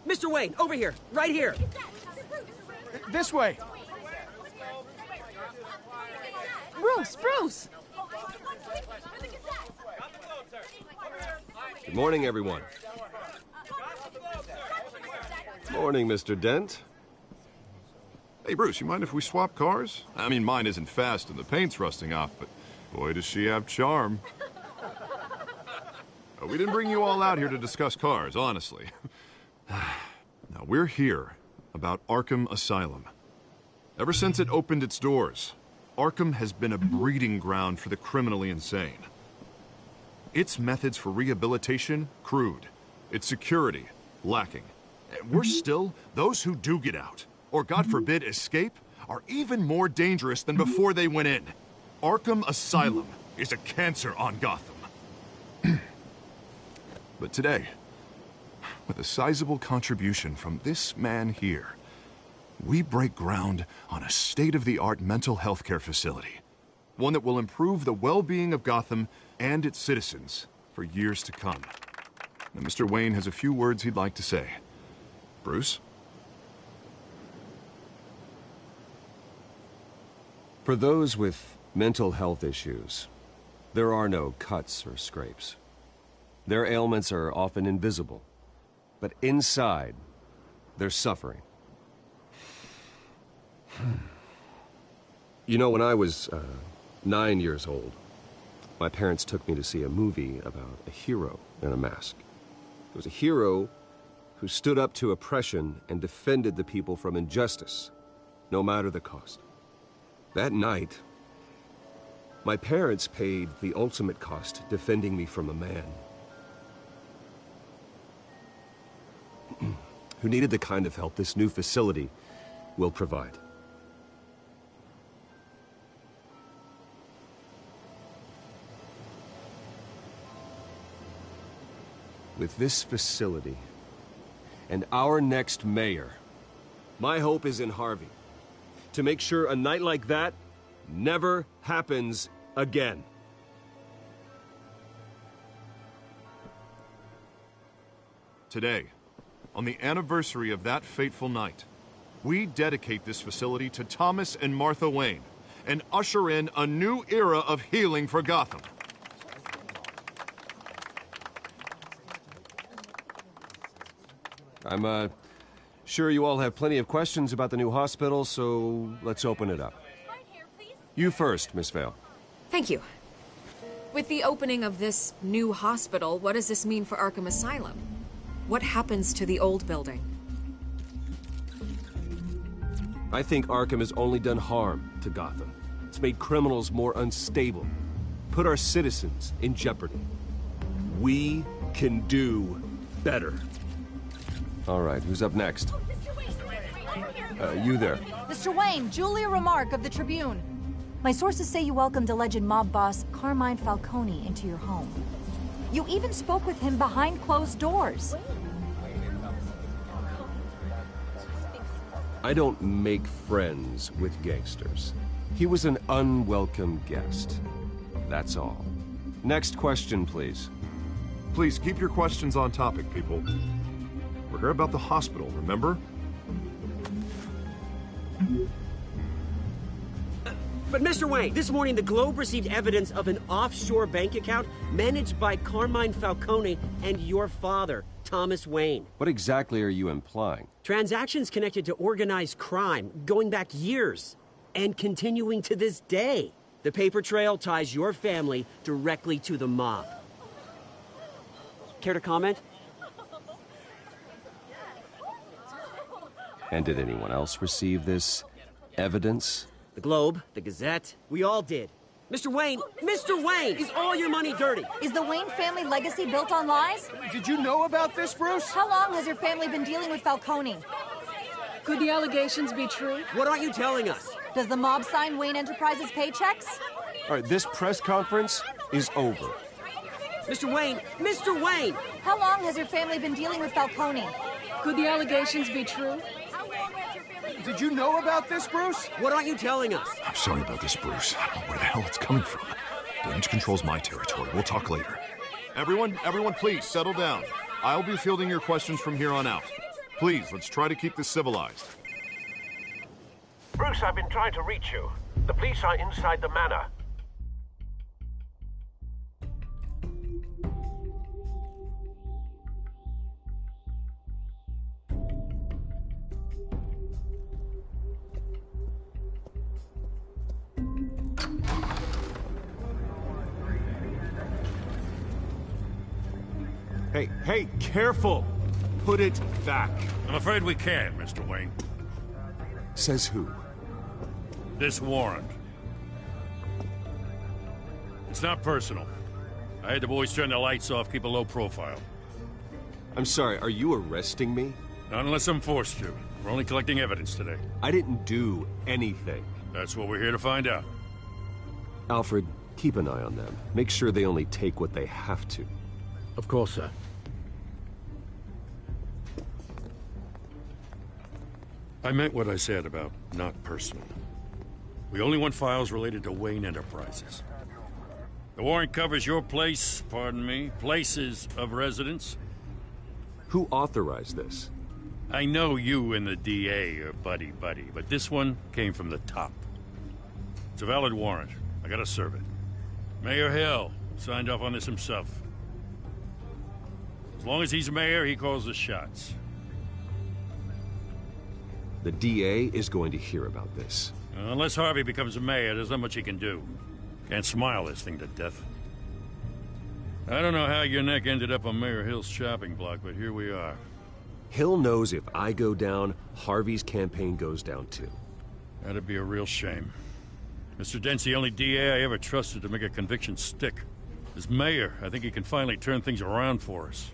Mr. Wayne, over here, right here. This way. Bruce! Good morning, everyone. Morning, Mr. Dent. Hey, Bruce, you mind if we swap cars? I mean, mine isn't fast and the paint's rusting off, but boy, does she have charm. We didn't bring you all out here to discuss cars, honestly. Now, we're here about Arkham Asylum. Ever since it opened its doors, Arkham has been a breeding ground for the criminally insane. Its methods for rehabilitation, crude. Its security, lacking. Worse still, those who do get out, or God forbid escape, are even more dangerous than before they went in. Arkham Asylum is a cancer on Gotham. But today, with a sizable contribution from this man here, we break ground on a state-of-the-art mental health care facility. One that will improve the well-being of Gotham and its citizens for years to come. Now, Mr. Wayne has a few words he'd like to say. Bruce? For those with mental health issues, there are no cuts or scrapes. Their ailments are often invisible, but inside, they're suffering. You know, when I was 9 years old, my parents took me to see a movie about a hero in a mask. It was a hero who stood up to oppression and defended the people from injustice, no matter the cost. That night, my parents paid the ultimate cost defending me from a man who needed the kind of help this new facility will provide. With this facility and our next mayor, my hope is in Harvey, to make sure a night like that never happens again. Today, on the anniversary of that fateful night, we dedicate this facility to Thomas and Martha Wayne and usher in a new era of healing for Gotham. I'm sure you all have plenty of questions about the new hospital, so let's open it up. You first, Miss Vale. Thank you. With the opening of this new hospital, what does this mean for Arkham Asylum? What happens to the old building? I think Arkham has only done harm to Gotham. It's made criminals more unstable, put our citizens in jeopardy. We can do better. All right, who's up next? You there. Mr. Wayne, Julia Remark of the Tribune. My sources say you welcomed alleged mob boss Carmine Falcone into your home. You even spoke with him behind closed doors. I don't make friends with gangsters. He was an unwelcome guest. That's all. Next question, please. Please keep your questions on topic, people. We're here about the hospital, remember? But Mr. Wayne, this morning the Globe received evidence of an offshore bank account managed by Carmine Falcone and your father, Thomas Wayne. What exactly are you implying? Transactions connected to organized crime, going back years, and continuing to this day. The paper trail ties your family directly to the mob. Care to comment? And did anyone else receive this evidence? The Globe, the Gazette, we all did. Mr. Wayne, is all your money dirty? Is the Wayne family legacy built on lies? Did you know about this, Bruce? How long has your family been dealing with Falcone? Could the allegations be true? What aren't you telling us? Does the mob sign Wayne Enterprises paychecks? All right, this press conference is over. Mr. Wayne! How long has your family been dealing with Falcone? Could the allegations be true? Did you know about this, Bruce? What aren't you telling us? I'm sorry about this, Bruce. I don't know where the hell it's coming from. Damage control's my territory. We'll talk later. Everyone, please, settle down. I'll be fielding your questions from here on out. Please, let's try to keep this civilized. Bruce, I've been trying to reach you. The police are inside the manor. Hey, careful! Put it back. I'm afraid we can't, Mr. Wayne. Says who? This warrant. It's not personal. I had the boys turn the lights off, keep a low profile. I'm sorry, are you arresting me? Not unless I'm forced to. We're only collecting evidence today. I didn't do anything. That's what we're here to find out. Alfred, keep an eye on them. Make sure they only take what they have to. Of course, sir. I meant what I said about not personal. We only want files related to Wayne Enterprises. The warrant covers your place, pardon me, places of residence. Who authorized this? I know you and the DA are buddy-buddy, but this one came from the top. It's a valid warrant. I gotta serve it. Mayor Hill signed off on this himself. As long as he's mayor, he calls the shots. The DA is going to hear about this. Unless Harvey becomes a mayor, there's not much he can do. Can't smile this thing to death. I don't know how your neck ended up on Mayor Hill's shopping block, but here we are. Hill knows if I go down, Harvey's campaign goes down too. That'd be a real shame. Mr. Dent's the only DA I ever trusted to make a conviction stick. As mayor, I think he can finally turn things around for us.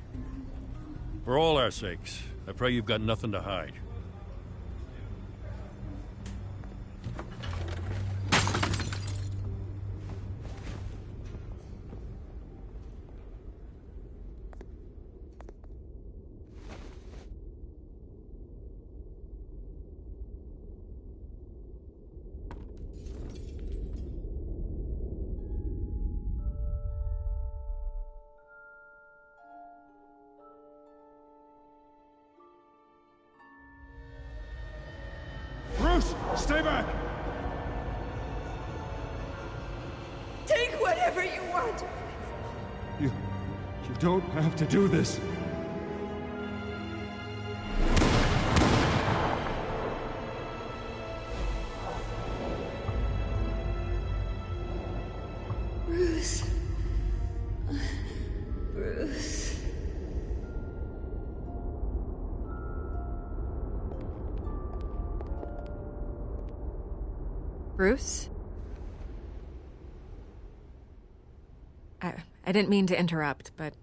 For all our sakes, I pray you've got nothing to hide. Bruce, stay back! Take whatever you want. You don't have to do this. Bruce. Bruce. Bruce? I didn't mean to interrupt, but...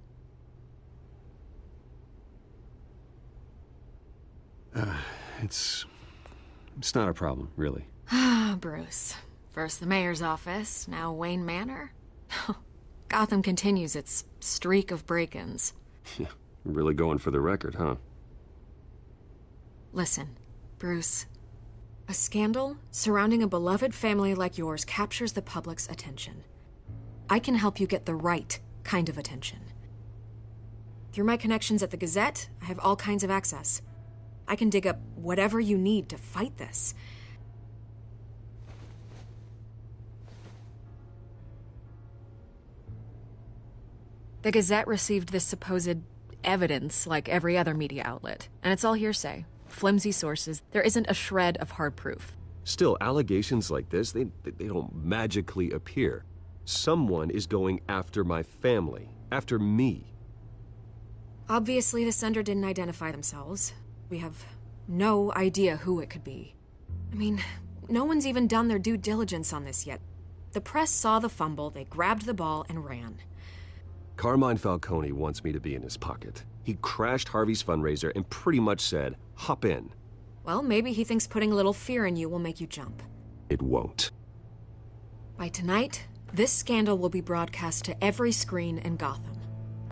It's not a problem, really. Ah, Bruce. First the mayor's office, now Wayne Manor. Gotham continues its streak of break-ins. Yeah, really going for the record, huh? Listen, Bruce. A scandal surrounding a beloved family like yours captures the public's attention. I can help you get the right kind of attention. Through my connections at the Gazette, I have all kinds of access. I can dig up whatever you need to fight this. The Gazette received this supposed evidence like every other media outlet, and it's all hearsay. Flimsy sources. There isn't a shred of hard proof. Still, allegations like this, they don't magically appear. Someone is going after my family, after me. Obviously, the sender didn't identify themselves. We have no idea who it could be. I mean, no one's even done their due diligence on this yet. The press saw the fumble, they grabbed the ball and ran. Carmine Falcone wants me to be in his pocket. He crashed Harvey's fundraiser and pretty much said, hop in. Well, maybe he thinks putting a little fear in you will make you jump. It won't. By tonight, this scandal will be broadcast to every screen in Gotham.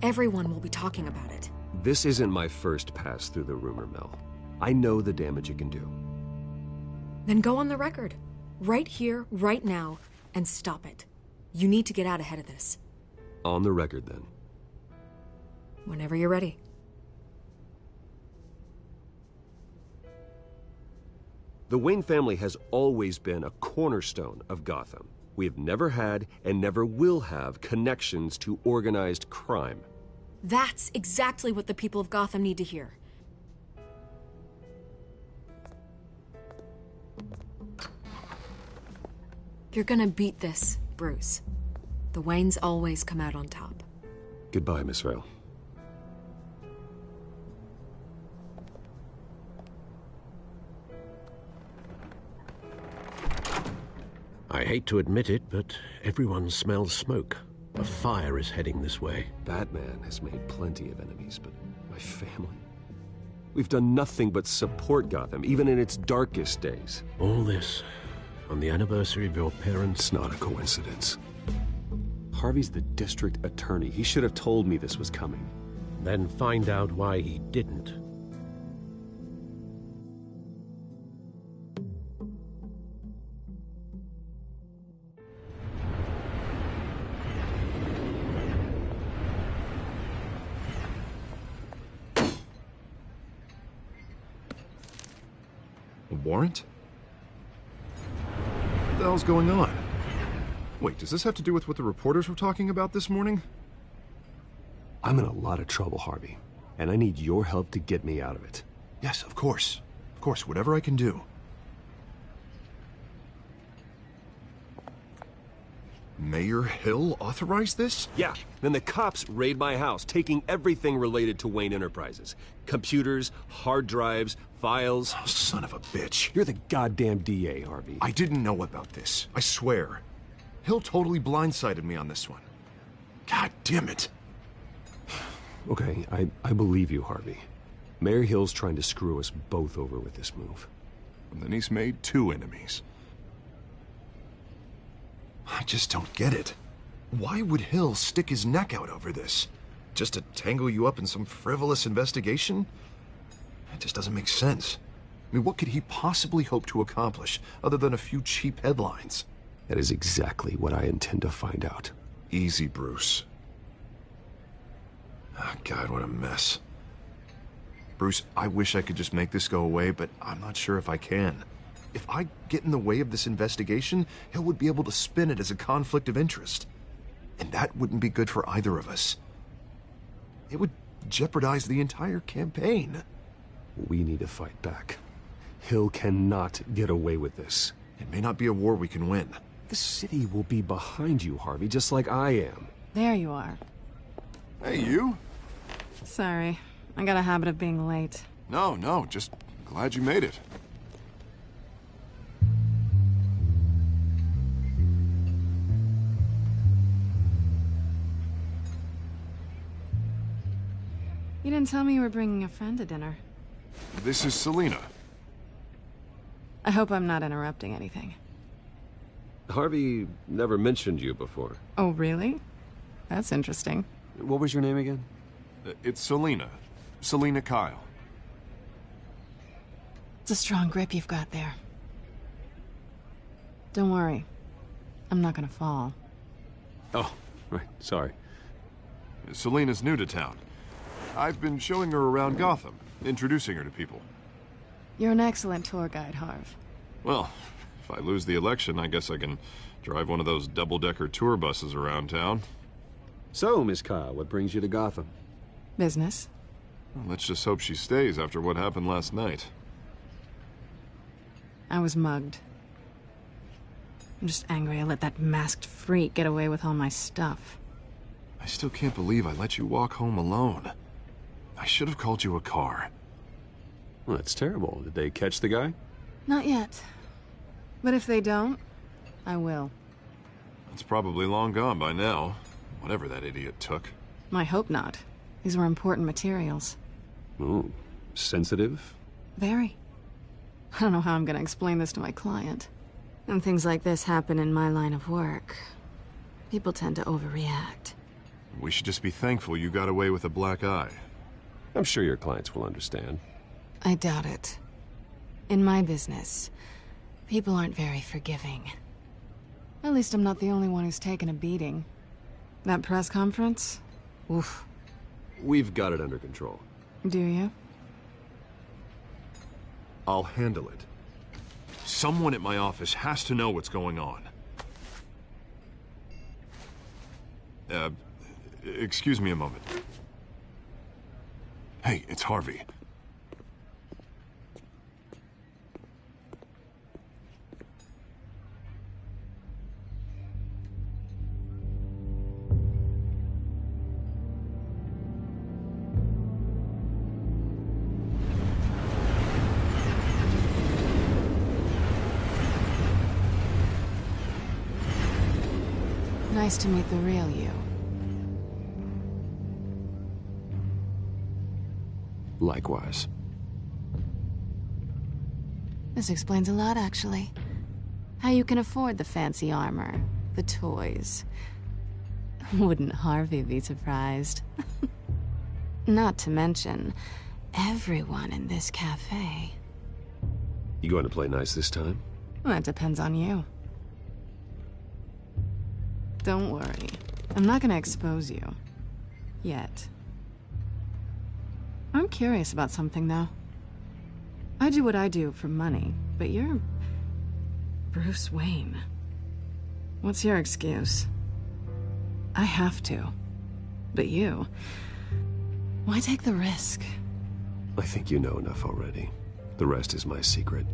Everyone will be talking about it. This isn't my first pass through the rumor mill. I know the damage it can do. Then go on the record. Right here, right now, and stop it. You need to get out ahead of this. On the record, then. Whenever you're ready. The Wayne family has always been a cornerstone of Gotham. We have never had and never will have connections to organized crime. That's exactly what the people of Gotham need to hear. You're gonna beat this, Bruce. The Waynes always come out on top. Goodbye, Miss Vale. I hate to admit it, but everyone smells smoke. A fire is heading this way. Batman has made plenty of enemies, but my family? We've done nothing but support Gotham, even in its darkest days. All this on the anniversary of your parents'... It's not a coincidence. Harvey's the district attorney. He should have told me this was coming. Then find out why he didn't. A warrant? What the hell's going on? Wait, does this have to do with what the reporters were talking about this morning? I'm in a lot of trouble, Harvey, and I need your help to get me out of it. Yes, of course. Of course, whatever I can do. Mayor Hill authorized this? Yeah, then the cops raid my house, taking everything related to Wayne Enterprises. Computers, hard drives, files. Oh, son of a bitch. You're the goddamn DA, Harvey. I didn't know about this. I swear. Hill totally blindsided me on this one. God damn it. Okay, I believe you, Harvey. Mayor Hill's trying to screw us both over with this move. And then he's made 2 enemies. I just don't get it. Why would Hill stick his neck out over this? Just to tangle you up in some frivolous investigation? It just doesn't make sense. I mean, what could he possibly hope to accomplish other than a few cheap headlines? That is exactly what I intend to find out. Easy, Bruce. Oh, God, what a mess. Bruce, I wish I could just make this go away, but I'm not sure if I can. If I get in the way of this investigation, Hill would be able to spin it as a conflict of interest. And that wouldn't be good for either of us. It would jeopardize the entire campaign. We need to fight back. Hill cannot get away with this. It may not be a war we can win. The city will be behind you, Harvey, just like I am. There you are. Hey, you? Sorry. I got a habit of being late. No, just glad you made it. You didn't tell me you were bringing a friend to dinner. This is Selina. I hope I'm not interrupting anything. Harvey never mentioned you before. Oh, really? That's interesting. What was your name again? It's Selina. Selina Kyle. It's a strong grip you've got there. Don't worry. I'm not gonna fall. Oh, right. Sorry. Selina's new to town. I've been showing her around Gotham, introducing her to people. You're an excellent tour guide, Harv. Well, if I lose the election, I guess I can drive one of those double-decker tour buses around town. So, Miss Kyle, what brings you to Gotham? Business. Well, let's just hope she stays after what happened last night. I was mugged. I'm just angry I let that masked freak get away with all my stuff. I still can't believe I let you walk home alone. I should have called you a car. Well, that's terrible. Did they catch the guy? Not yet. But if they don't, I will. It's probably long gone by now, whatever that idiot took. I hope not. These were important materials. Ooh, sensitive? Very. I don't know how I'm gonna explain this to my client. And things like this happen in my line of work. People tend to overreact. We should just be thankful you got away with a black eye. I'm sure your clients will understand. I doubt it. In my business, people aren't very forgiving. At least I'm not the only one who's taken a beating. That press conference? Oof. We've got it under control. Do you? I'll handle it. Someone at my office has to know what's going on. Excuse me a moment. Hey, it's Harvey. Nice to meet the real you. Likewise. This explains a lot, actually. How you can afford the fancy armor, the toys. Wouldn't Harvey be surprised? Not to mention, everyone in this cafe. You going to play nice this time? Well, that depends on you. Don't worry. I'm not gonna expose you. Yet. I'm curious about something, though. I do what I do for money, but you're... Bruce Wayne. What's your excuse? I have to. But you... Why take the risk? I think you know enough already. The rest is my secret.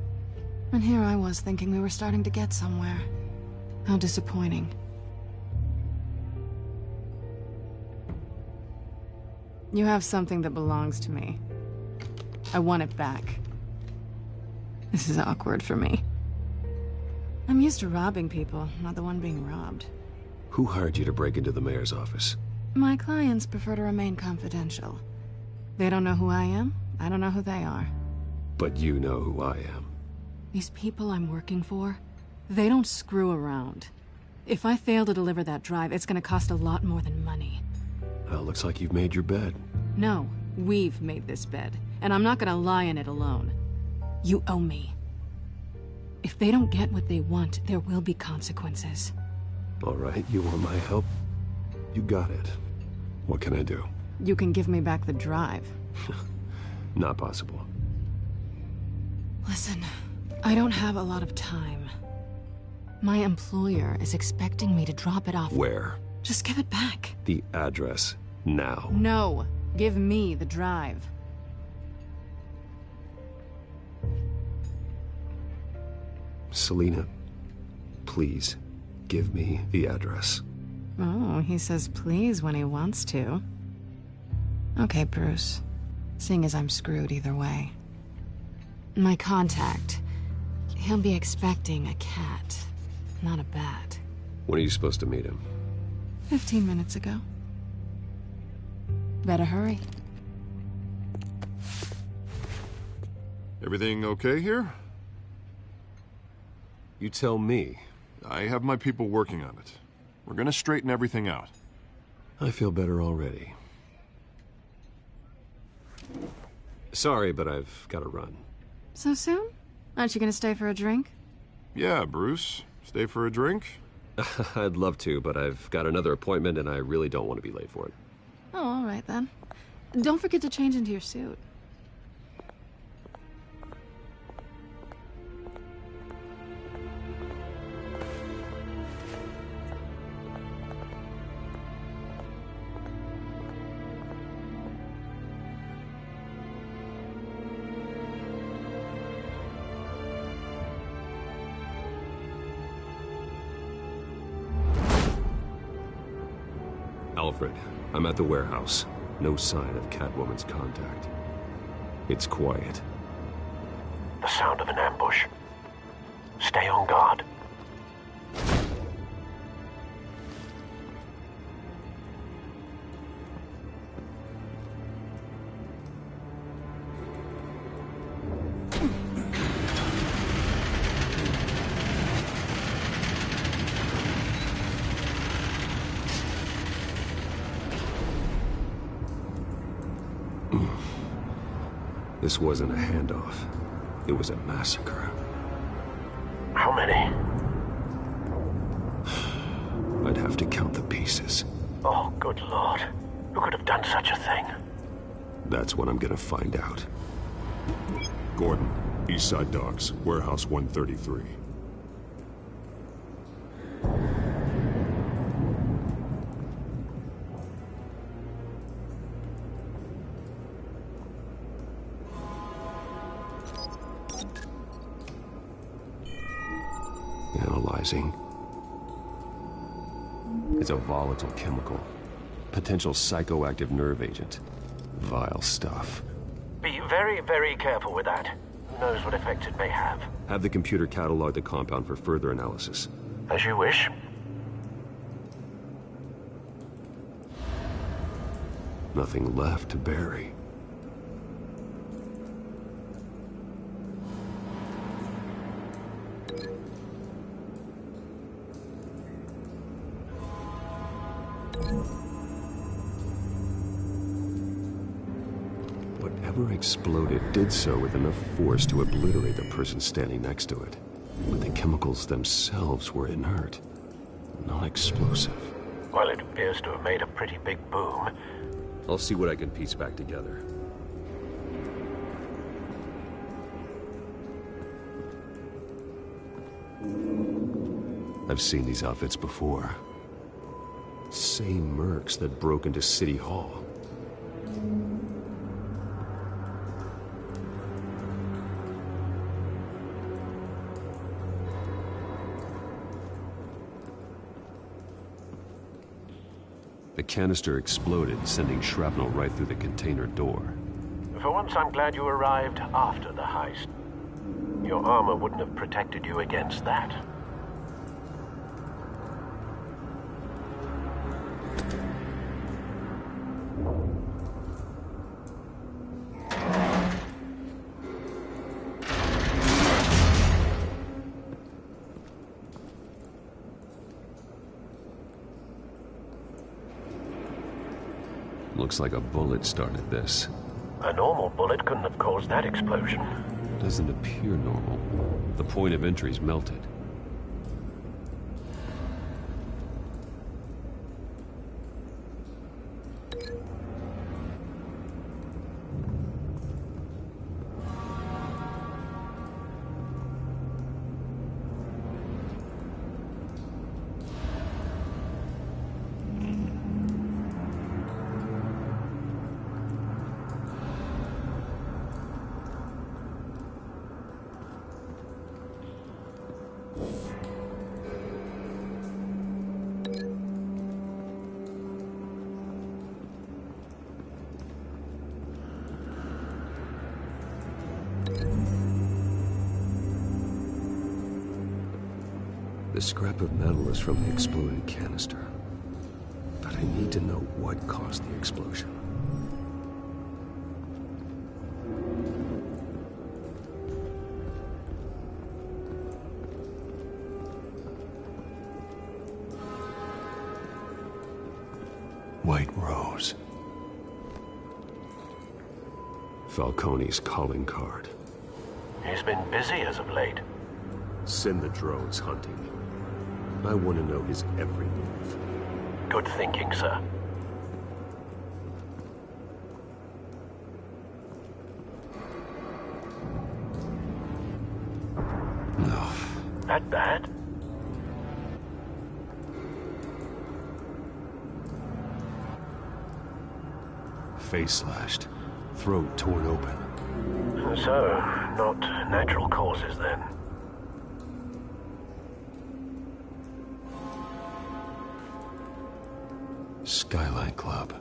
And here I was thinking we were starting to get somewhere. How disappointing. You have something that belongs to me. I want it back. This is awkward for me. I'm used to robbing people, not the one being robbed. Who hired you to break into the mayor's office? My clients prefer to remain confidential. They don't know who I am, I don't know who they are. But you know who I am. These people I'm working for, they don't screw around. If I fail to deliver that drive, it's gonna cost a lot more than money. Well, looks like you've made your bed. No, we've made this bed, and I'm not gonna lie in it alone. You owe me. If they don't get what they want, there will be consequences. All right, you want my help? You got it. What can I do? You can give me back the drive. Not possible. Listen, I don't have a lot of time. My employer is expecting me to drop it off. Where? Just give it back. The address, now. No, give me the drive. Selina, please, give me the address. Oh, he says please when he wants to. Okay, Bruce. Seeing as I'm screwed either way. My contact. He'll be expecting a cat, not a bat. When are you supposed to meet him? 15 minutes ago. Better hurry. Everything okay here? You tell me. I have my people working on it. We're gonna straighten everything out. I feel better already. Sorry, but I've got to run. So soon? Aren't you gonna stay for a drink? Yeah, Bruce. Stay for a drink? I'd love to, but I've got another appointment and I really don't want to be late for it. Oh, all right then. Don't forget to change into your suit. Alfred, I'm at the warehouse. No sign of Catwoman's contact. It's quiet. The sound of an ambush. Stay on guard. This wasn't a handoff. It was a massacre. How many? I'd have to count the pieces. Oh, good Lord. Who could have done such a thing? That's what I'm gonna find out. Gordon, Eastside Docks, Warehouse 133. Analyzing. It's a volatile chemical. Potential psychoactive nerve agent. Vile stuff. Be very, very careful with that. Who knows what effects it may have. Have the computer catalog the compound for further analysis. As you wish. Nothing left to bury. Whatever exploded did so with enough force to obliterate the person standing next to it. But the chemicals themselves were inert, non-explosive. Well, it appears to have made a pretty big boom. I'll see what I can piece back together. I've seen these outfits before. Same mercs that broke into City Hall. The canister exploded, sending shrapnel right through the container door. For once, I'm glad you arrived after the heist. Your armor wouldn't have protected you against that. Looks like a bullet started this. A normal bullet couldn't have caused that explosion. Doesn't appear normal. The point of entry's melted. The scrap of metal is from the exploded canister. But I need to know what caused the explosion. White Rose. Falcone's calling card. He's been busy as of late. Send the drones hunting. I want to know his every move. Good thinking, sir. No. That bad? Face slashed. Throat torn open. So, not natural causes then. Skyline Club.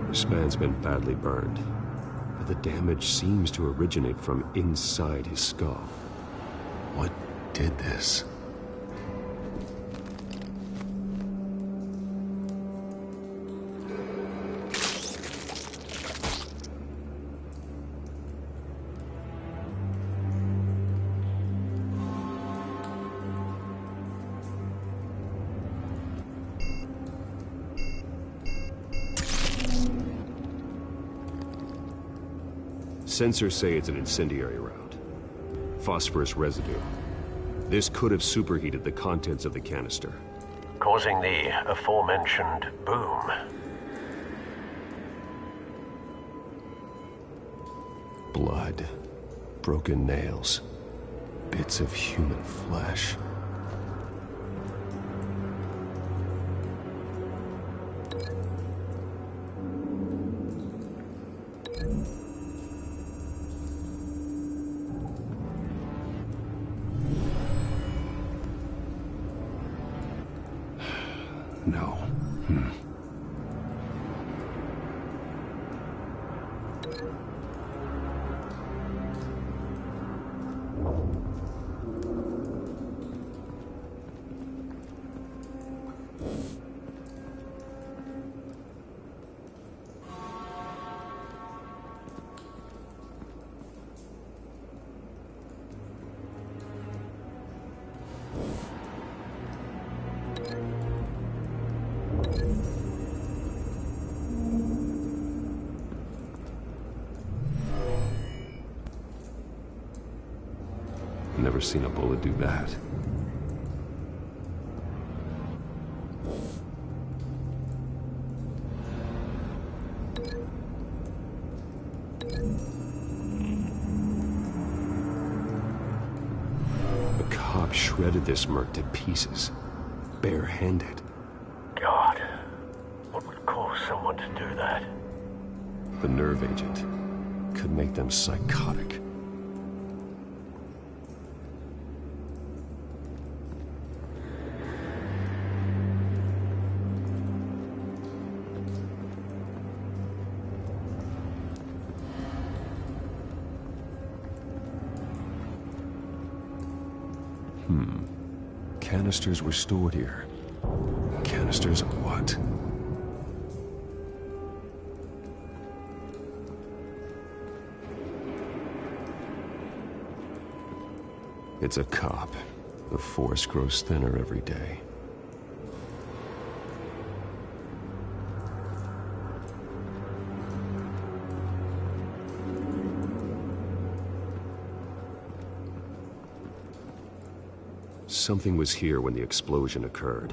This man's been badly burned, but the damage seems to originate from inside his skull. What did this? Sensors say it's an incendiary round. Phosphorus residue. This could have superheated the contents of the canister, causing the aforementioned boom. Blood, broken nails, bits of human flesh. No. Never seen a bullet do that. A cop shredded this merc to pieces, barehanded. God, what would cause someone to do that? The nerve agent could make them psychotic. Canisters were stored here. Canisters of what? It's a cop. The force grows thinner every day. Something was here when the explosion occurred.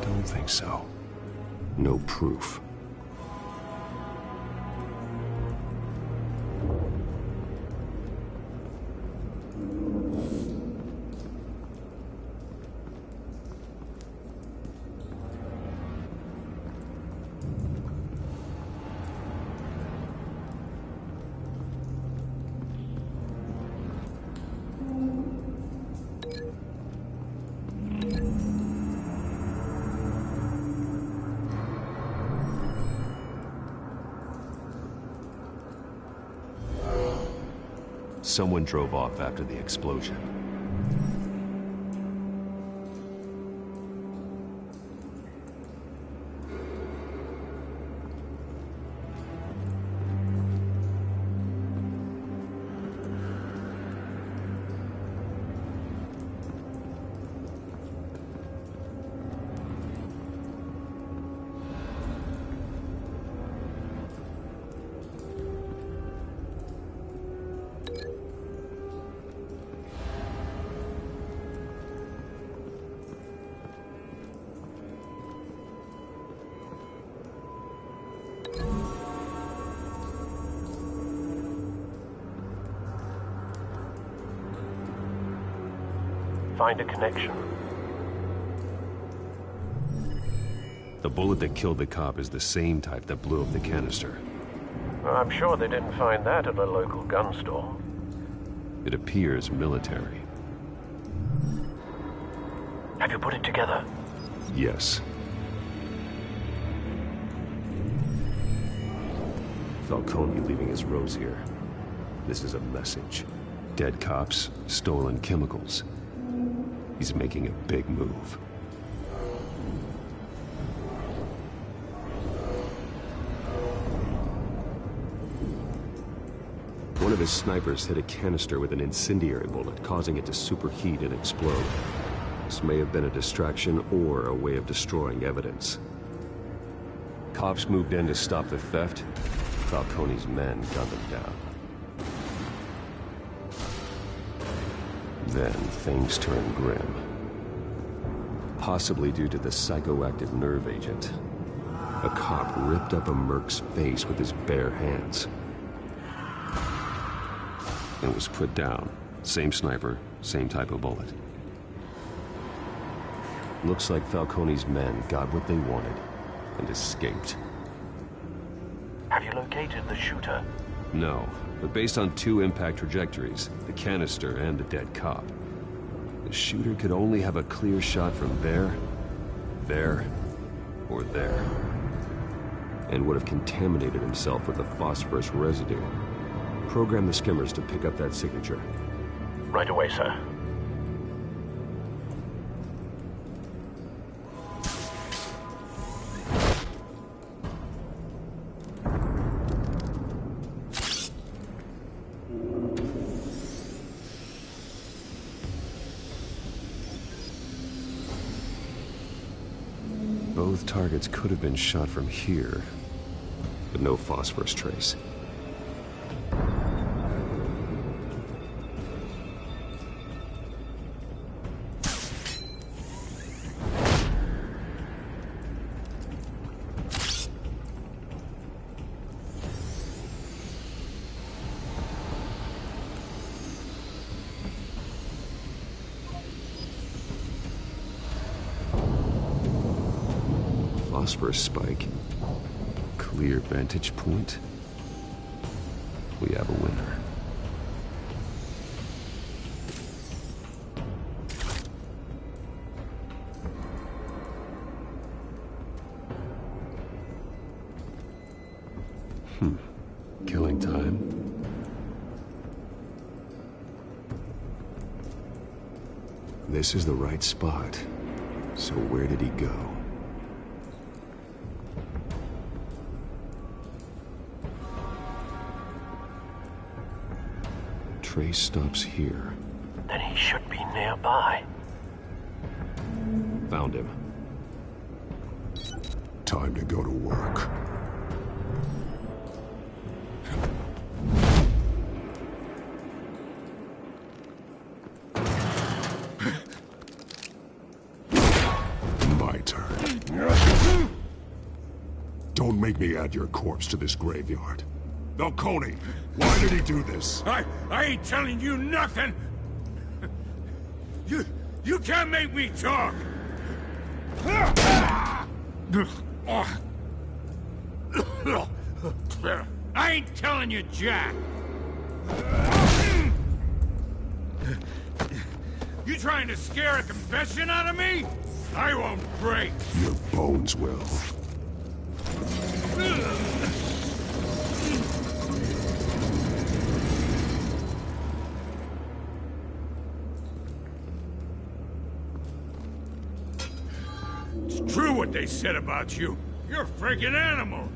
Don't think so. No proof. Someone drove off after the explosion. Find a connection. The bullet that killed the cop is the same type that blew up the canister. I'm sure they didn't find that at a local gun store. It appears military. Have you put it together? Yes. Falcone leaving his rose here. This is a message. Dead cops, stolen chemicals. He's making a big move. One of his snipers hit a canister with an incendiary bullet, causing it to superheat and explode. This may have been a distraction or a way of destroying evidence. Cops moved in to stop the theft. Falcone's men gunned them down. Then things turned grim. Possibly due to the psychoactive nerve agent. A cop ripped up a merc's face with his bare hands. And was put down Same sniper, same type of bullet. Looks like Falcone's men got what they wanted and escaped. Have you located the shooter? No, but based on 2 impact trajectories, the canister and the dead cop, the shooter could only have a clear shot from there, or there, and would have contaminated himself with the phosphorus residue. Program the skimmers to pick up that signature. Right away, sir. Both targets could have been shot from here, but no phosphorus trace. Phosphorus spike. Clear vantage point. We have a winner. Killing time. This is the right spot. So where did he go? Trace stops here. Then he should be nearby. Found him. Time to go to work. My turn. Don't make me add your corpse to this graveyard. Falcone, why did he do this? I ain't telling you nothing! You can't make me talk! I ain't telling you jack! You trying to scare a confession out of me? I won't break! Your bones will. It's true what they said about you. You're a freaking animal.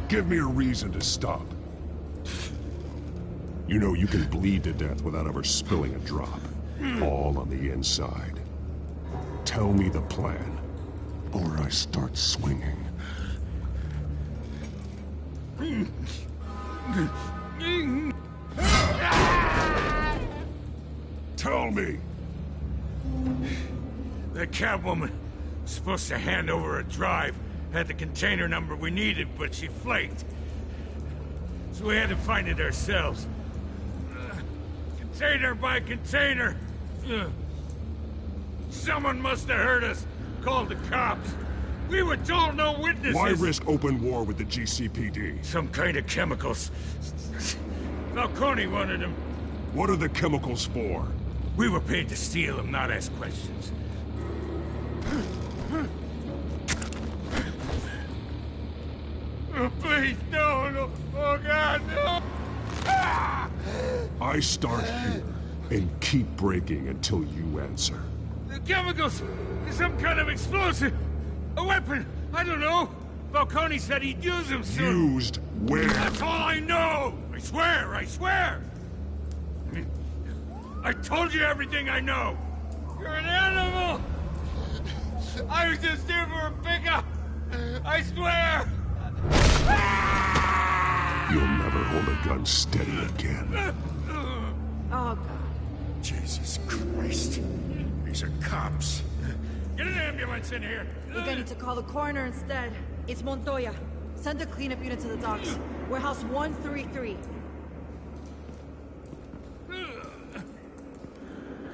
Give me a reason to stop. You know you can bleed to death without ever spilling a drop. All on the inside. Tell me the plan, or I start swinging. Tell me! The Catwoman was supposed to hand over a drive, had the container number we needed, but she flaked. So we had to find it ourselves. Container by container. Someone must have heard us, called the cops. We were told no witnesses. Why risk open war with the GCPD? Some kind of chemicals. Falcone wanted them. What are the chemicals for? We were paid to steal them, not ask questions. Oh, please, no. Oh, God, no. I start here and keep breaking until you answer. The chemicals! Some kind of explosive! A weapon! I don't know! Falcone said he'd use them soon! Used where? That's all I know! I swear! I told you everything I know! You're an animal! I was just here for a pickup! I swear! You'll never hold a gun steady again. Oh, God. Jesus Christ. These are cops. Get an ambulance in here! We're gonna need to call the coroner instead. It's Montoya. Send a cleanup unit to the docks. Warehouse 133.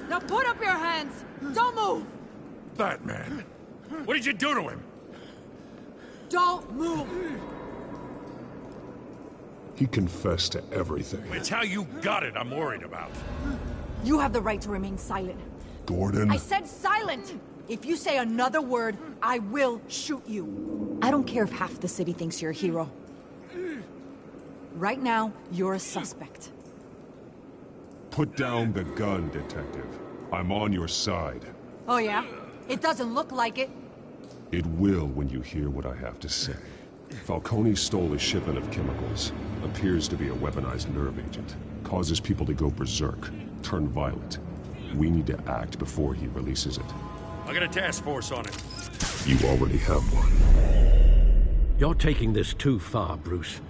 Now put up your hands! Don't move! Batman, what did you do to him? Don't move! He confessed to everything. It's how you got it I'm worried about. You have the right to remain silent. Gordon? I said silent! If you say another word, I will shoot you. I don't care if half the city thinks you're a hero. Right now, you're a suspect. Put down the gun, detective. I'm on your side. Oh yeah? It doesn't look like it. It will when you hear what I have to say. Falcone stole a shipment of chemicals. Appears to be a weaponized nerve agent. Causes people to go berserk, turn violent. We need to act before he releases it. I got a task force on it. You already have one. You're taking this too far, Bruce.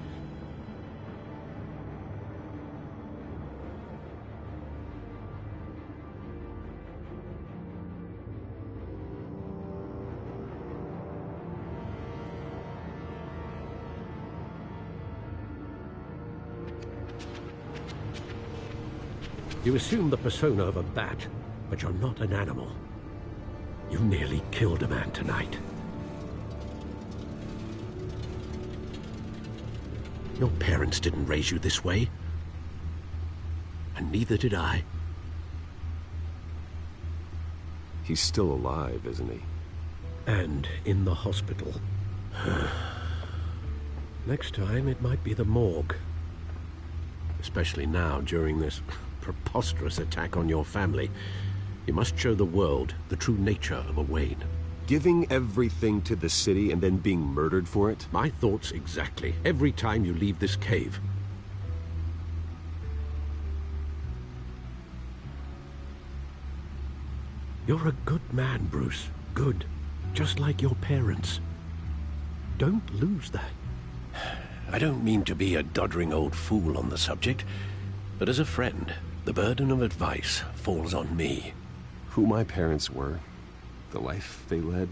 You assume the persona of a bat, but you're not an animal. You nearly killed a man tonight. Your parents didn't raise you this way. And neither did I. He's still alive, isn't he? And in the hospital. Next time, it might be the morgue. Especially now, during this preposterous attack on your family. You must show the world the true nature of a Wayne. Giving everything to the city and then being murdered for it? My thoughts exactly. Every time you leave this cave. You're a good man, Bruce. Good. Just like your parents. Don't lose that. I don't mean to be a doddering old fool on the subject, but as a friend, the burden of advice falls on me. Who my parents were, the life they led,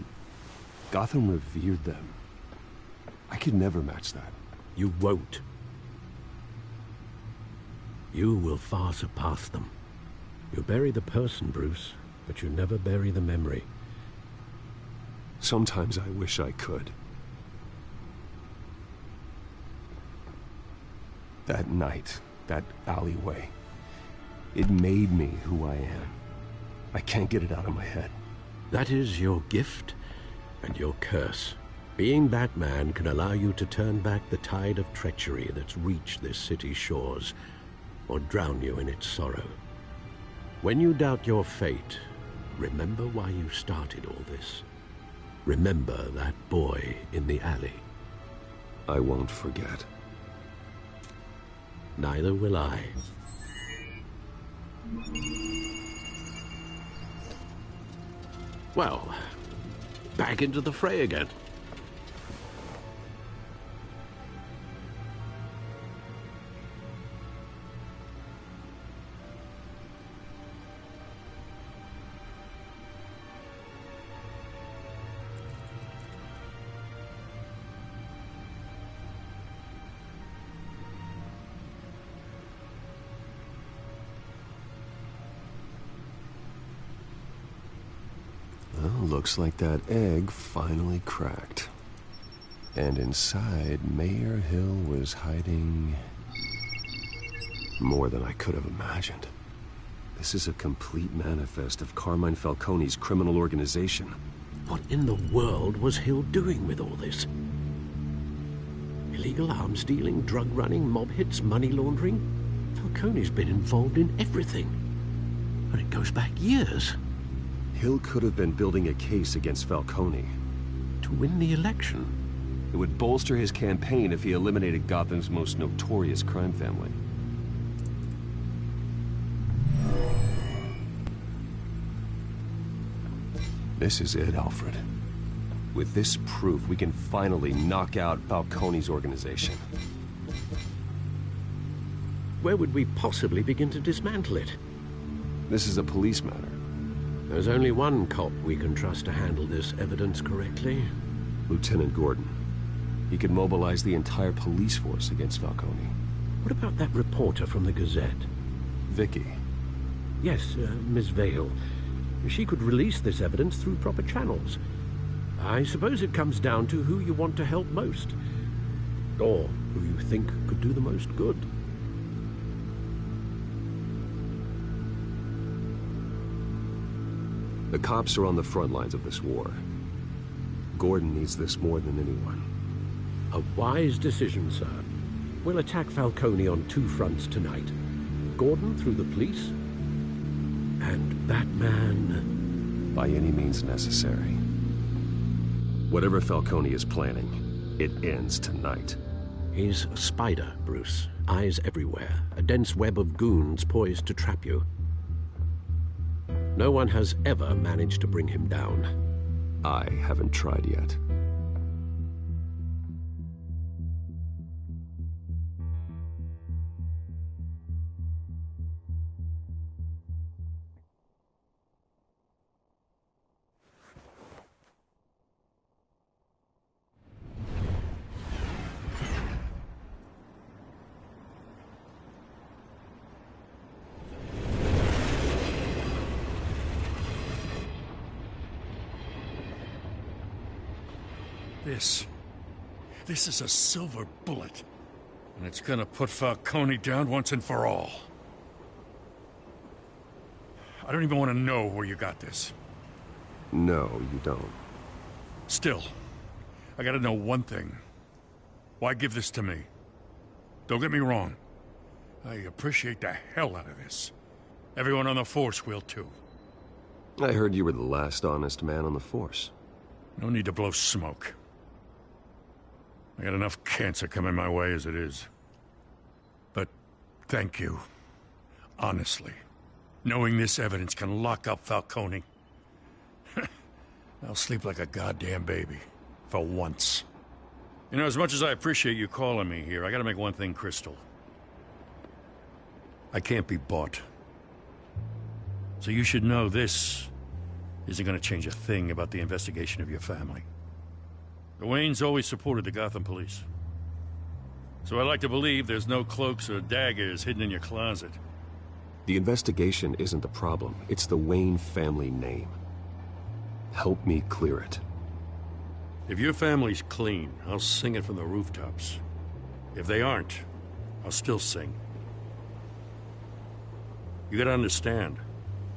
Gotham revered them. I could never match that. You won't. You will far surpass them. You bury the person, Bruce, but you never bury the memory. Sometimes I wish I could. That night, that alleyway, it made me who I am. I can't get it out of my head. That is your gift and your curse. Being Batman can allow you to turn back the tide of treachery that's reached this city's shores, or drown you in its sorrow. When you doubt your fate, remember why you started all this. Remember that boy in the alley. I won't forget. Neither will I. Well, back into the fray again. Looks like that egg finally cracked. And inside, Mayor Hill was hiding more than I could have imagined. This is a complete manifest of Carmine Falcone's criminal organization. What in the world was Hill doing with all this? Illegal arms dealing, drug running, mob hits, money laundering? Falcone's been involved in everything. And it goes back years. Hill could have been building a case against Falcone. To win the election? It would bolster his campaign if he eliminated Gotham's most notorious crime family. This is it, Alfred. With this proof, we can finally knock out Falcone's organization. Where would we possibly begin to dismantle it? This is a police matter. There's only one cop we can trust to handle this evidence correctly. Lieutenant Gordon. He could mobilize the entire police force against Falcone. What about that reporter from the Gazette? Vicky. Yes, Miss Vale. She could release this evidence through proper channels. I suppose it comes down to who you want to help most. Or who you think could do the most good. The cops are on the front lines of this war. Gordon needs this more than anyone. A wise decision, sir. We'll attack Falcone on 2 fronts tonight. Gordon through the police, and that man... by any means necessary. Whatever Falcone is planning, it ends tonight. He's a spider, Bruce. Eyes everywhere. A dense web of goons poised to trap you. No one has ever managed to bring him down. I haven't tried yet. This is a silver bullet. And it's gonna put Falcone down once and for all. I don't even want to know where you got this. No, you don't. Still, I gotta know one thing. Why give this to me? Don't get me wrong. I appreciate the hell out of this. Everyone on the Force will too. I heard you were the last honest man on the Force. No need to blow smoke. I got enough cancer coming my way as it is. But thank you. Honestly. Knowing this evidence can lock up Falcone. I'll sleep like a goddamn baby. For once. You know, as much as I appreciate you calling me here, I gotta make one thing crystal. I can't be bought. So you should know this isn't gonna change a thing about the investigation of your family. The Waynes always supported the Gotham police. So I like to believe there's no cloaks or daggers hidden in your closet. The investigation isn't the problem. It's the Wayne family name. Help me clear it. If your family's clean, I'll sing it from the rooftops. If they aren't, I'll still sing. You gotta understand,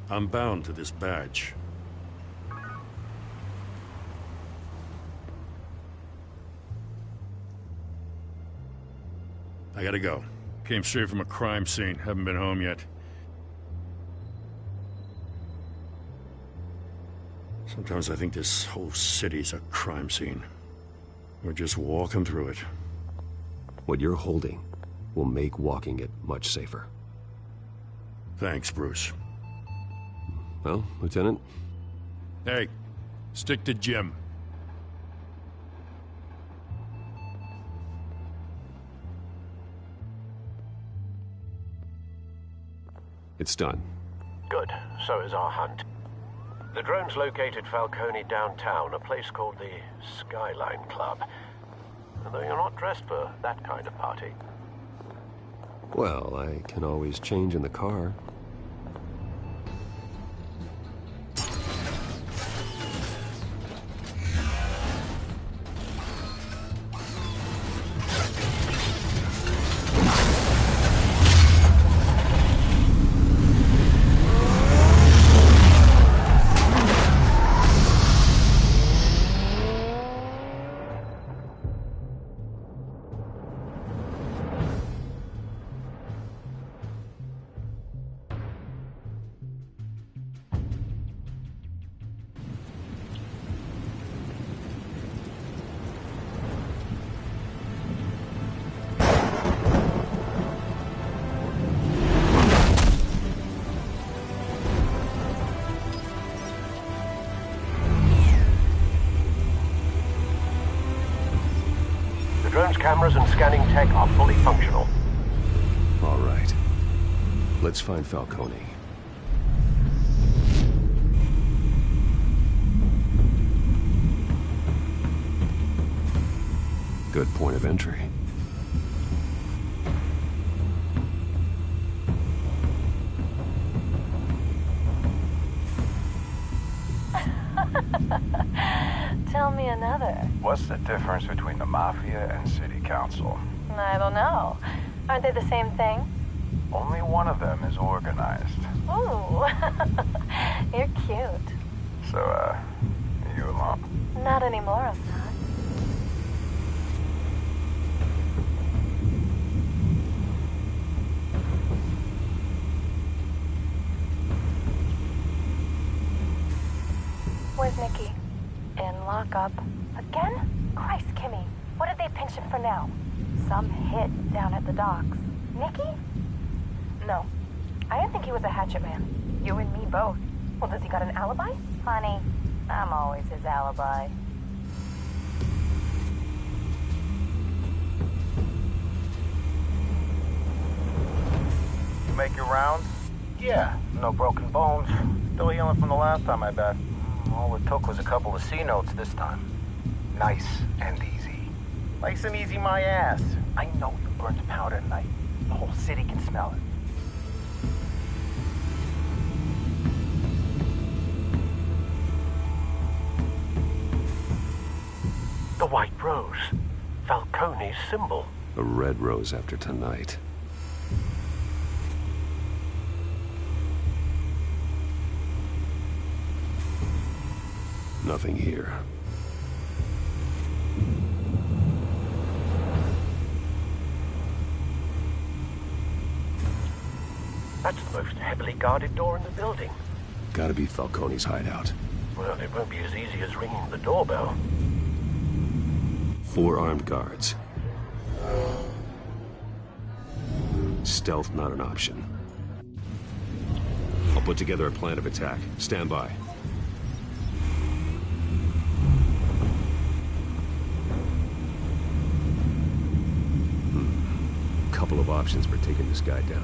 I'm bound to this badge. I gotta go. Came straight from a crime scene. Haven't been home yet. Sometimes I think this whole city's a crime scene. We're just walking through it. What you're holding will make walking it much safer. Thanks, Bruce. Well, Lieutenant? Hey, stick to Jim. It's done. Good. So is our hunt. The drone's located Falcone downtown, a place called the Skyline Club. Although you're not dressed for that kind of party. Well, I can always change in the car. Drone's cameras and scanning tech are fully functional. All right. Let's find Falcone. Good point of entry. Tell me another. What's the difference between the Mafia and City Council? I don't know. Aren't they the same thing? Only one of them is organized. Ooh. You're cute. So, are you alone? Not anymore, I'm not. Where's Nicky? In lockup. Again? Christ, Kimmy. What did they pinch him for now? Some hit down at the docks. Nicky? No. I didn't think he was a hatchet man. You and me both. Well, does he got an alibi? Honey, I'm always his alibi. You make your rounds? Yeah, no broken bones. Still healing from the last time, I bet. All it took was a couple of C notes this time. Nice and easy. Nice and easy my ass. I know you burned powder tonight. The whole city can smell it. The white rose. Falcone's symbol. A red rose after tonight. Nothing here. That's the most heavily guarded door in the building. Gotta be Falcone's hideout. Well, it won't be as easy as ringing the doorbell. 4 armed guards. Stealth not an option. I'll put together a plan of attack. Stand by. Couple of options for taking this guy down.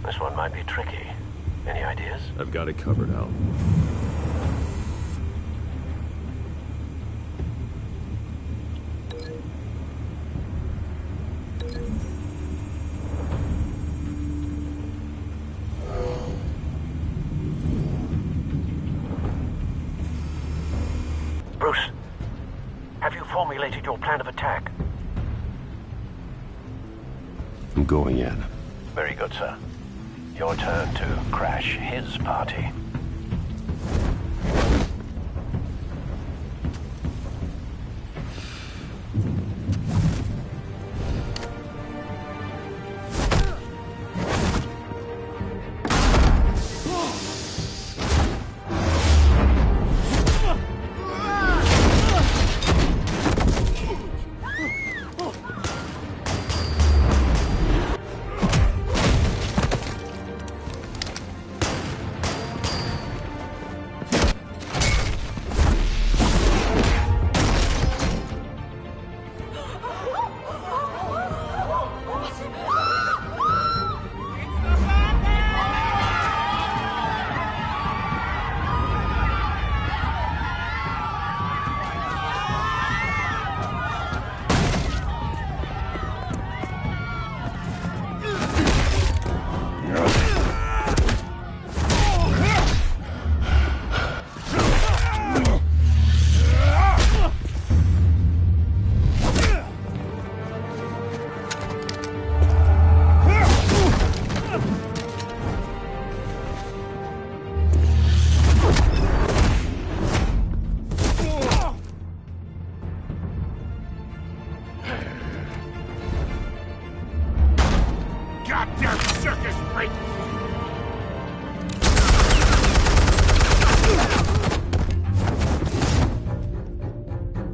This one might be tricky. Any ideas? I've got it covered, Al. Bruce, have you formulated your plan of attack? I'm going in. Very good, sir. Your turn to crash his party. Wait!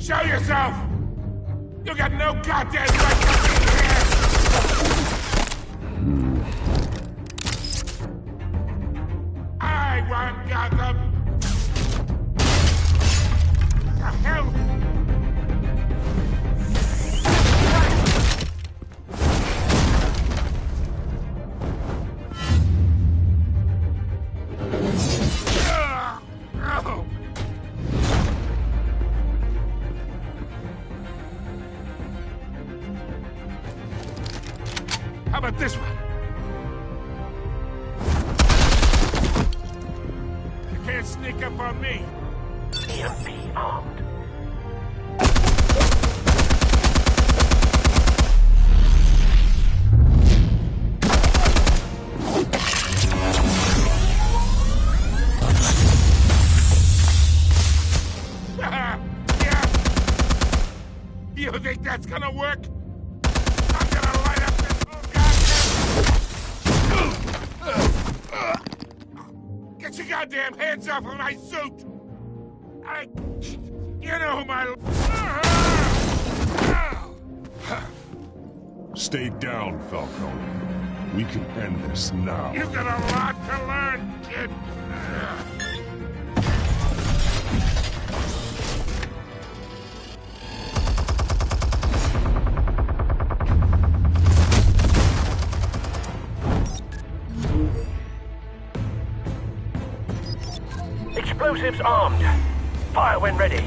Show yourself! You got no goddamn right to be here! I run Gotham! The hell? How about this one? You can't sneak up on me. EMP armed. Yeah. You think that's gonna work? I'm gonna light up this whole goddamn... Get your goddamn hands off of my suit! You know who my... Stay down, Falcone. We can end this now. You've got a lot to learn, kid. Explosives armed. Fire when ready.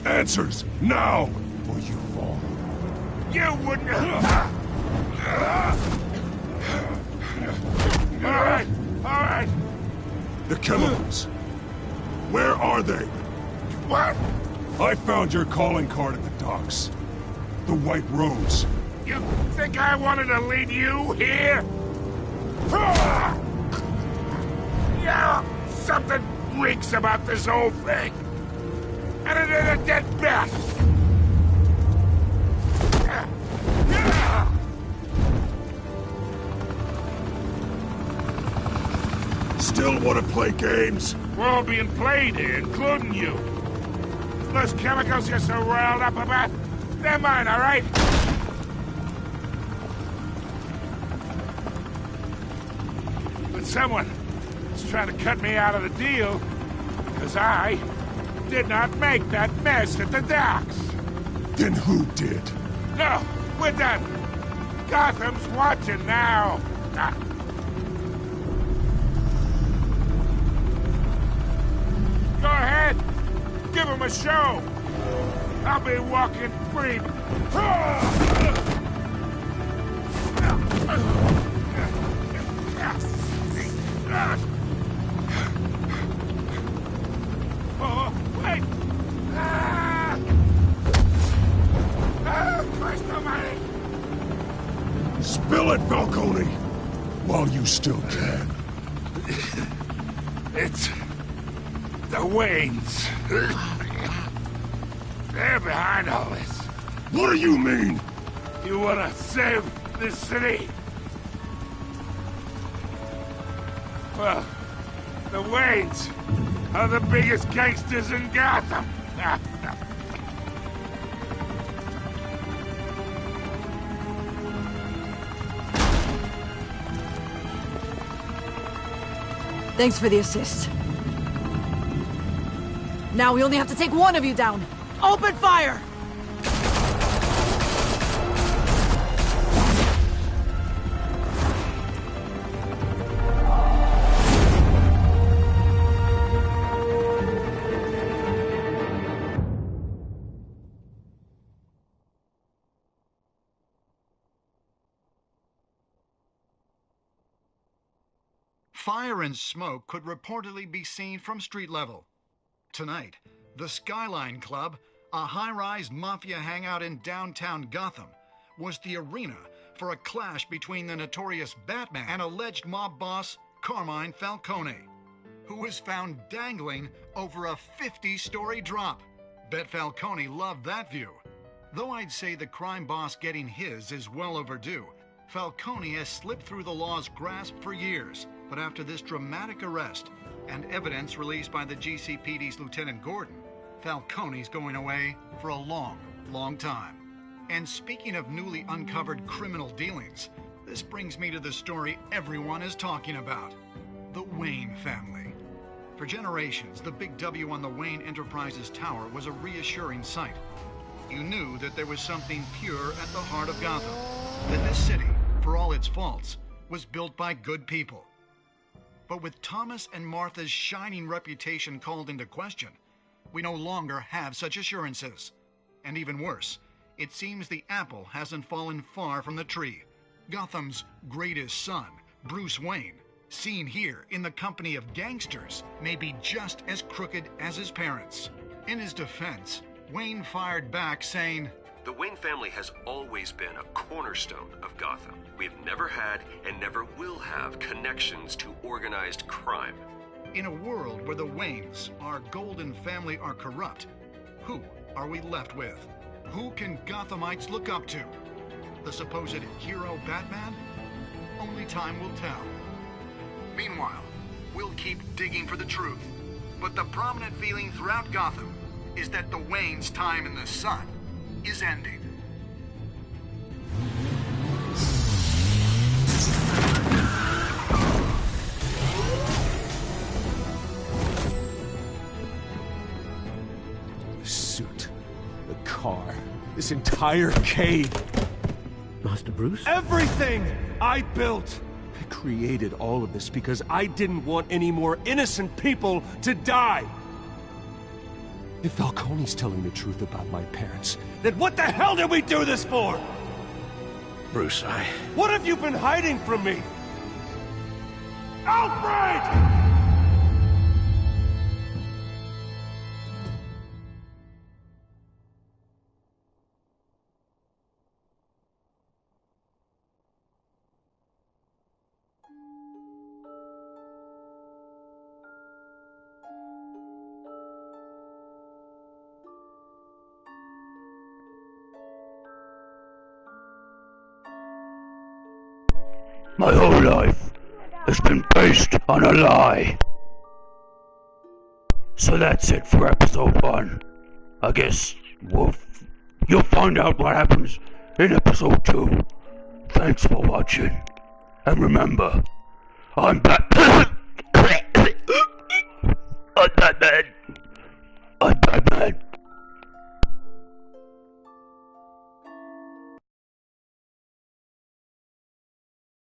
Answers, now, or you fall. You wouldn't... All right. The chemicals. Where are they? What? I found your calling card at the docks. The White Rose. You think I wanted to lead you here? Yeah, something reeks about this whole thing. And it is a dead bat. Still want to play games? We're all being played here, including you. Those chemicals you're so riled up about, they're mine, all right? But someone is trying to cut me out of the deal, because I did not make that mess at the docks. Then who did? No, we're done. Gotham's watching now. Go ahead. Give him a show. I'll be walking free. Oh, wait! Christ almighty! Spill it, Falcone! While you still can. It's... the Waynes. They're behind all this. What do you mean? You wanna save this city? Well, the Waynes are the biggest gangsters in Gotham. Thanks for the assist. Now we only have to take one of you down. Open fire! Fire and smoke could reportedly be seen from street level. Tonight, the Skyline Club, a high-rise mafia hangout in downtown Gotham, was the arena for a clash between the notorious Batman and alleged mob boss Carmine Falcone, who was found dangling over a 50-story drop. Bet Falcone loved that view. Though I'd say the crime boss getting his is well overdue, Falcone has slipped through the law's grasp for years. But after this dramatic arrest and evidence released by the GCPD's Lieutenant Gordon, Falcone's going away for a long, long time. And speaking of newly uncovered criminal dealings, this brings me to the story everyone is talking about: the Wayne family. For generations, the big W on the Wayne Enterprises Tower was a reassuring sight. You knew that there was something pure at the heart of Gotham, that this city, for all its faults, was built by good people. But with Thomas and Martha's shining reputation called into question, we no longer have such assurances. And even worse, it seems the apple hasn't fallen far from the tree. Gotham's greatest son, Bruce Wayne, seen here in the company of gangsters, may be just as crooked as his parents. In his defense, Wayne fired back saying, "The Wayne family has always been a cornerstone of Gotham. We've never had and never will have connections to organized crime." In a world where the Waynes, our golden family, are corrupt, who are we left with? Who can Gothamites look up to? The supposed hero Batman? Only time will tell. Meanwhile, we'll keep digging for the truth. But the prominent feeling throughout Gotham is that the Waynes' time in the sun is ending. The suit, the car, this entire cave. Master Bruce? Everything I built! I created all of this because I didn't want any more innocent people to die! If Falcone's telling the truth about my parents, then what the hell did we do this for? Bruce, What have you been hiding from me? Alfred! My whole life has been based on a lie. So that's it for episode 1. I guess you'll find out what happens in episode 2. Thanks for watching. And remember, I'm back.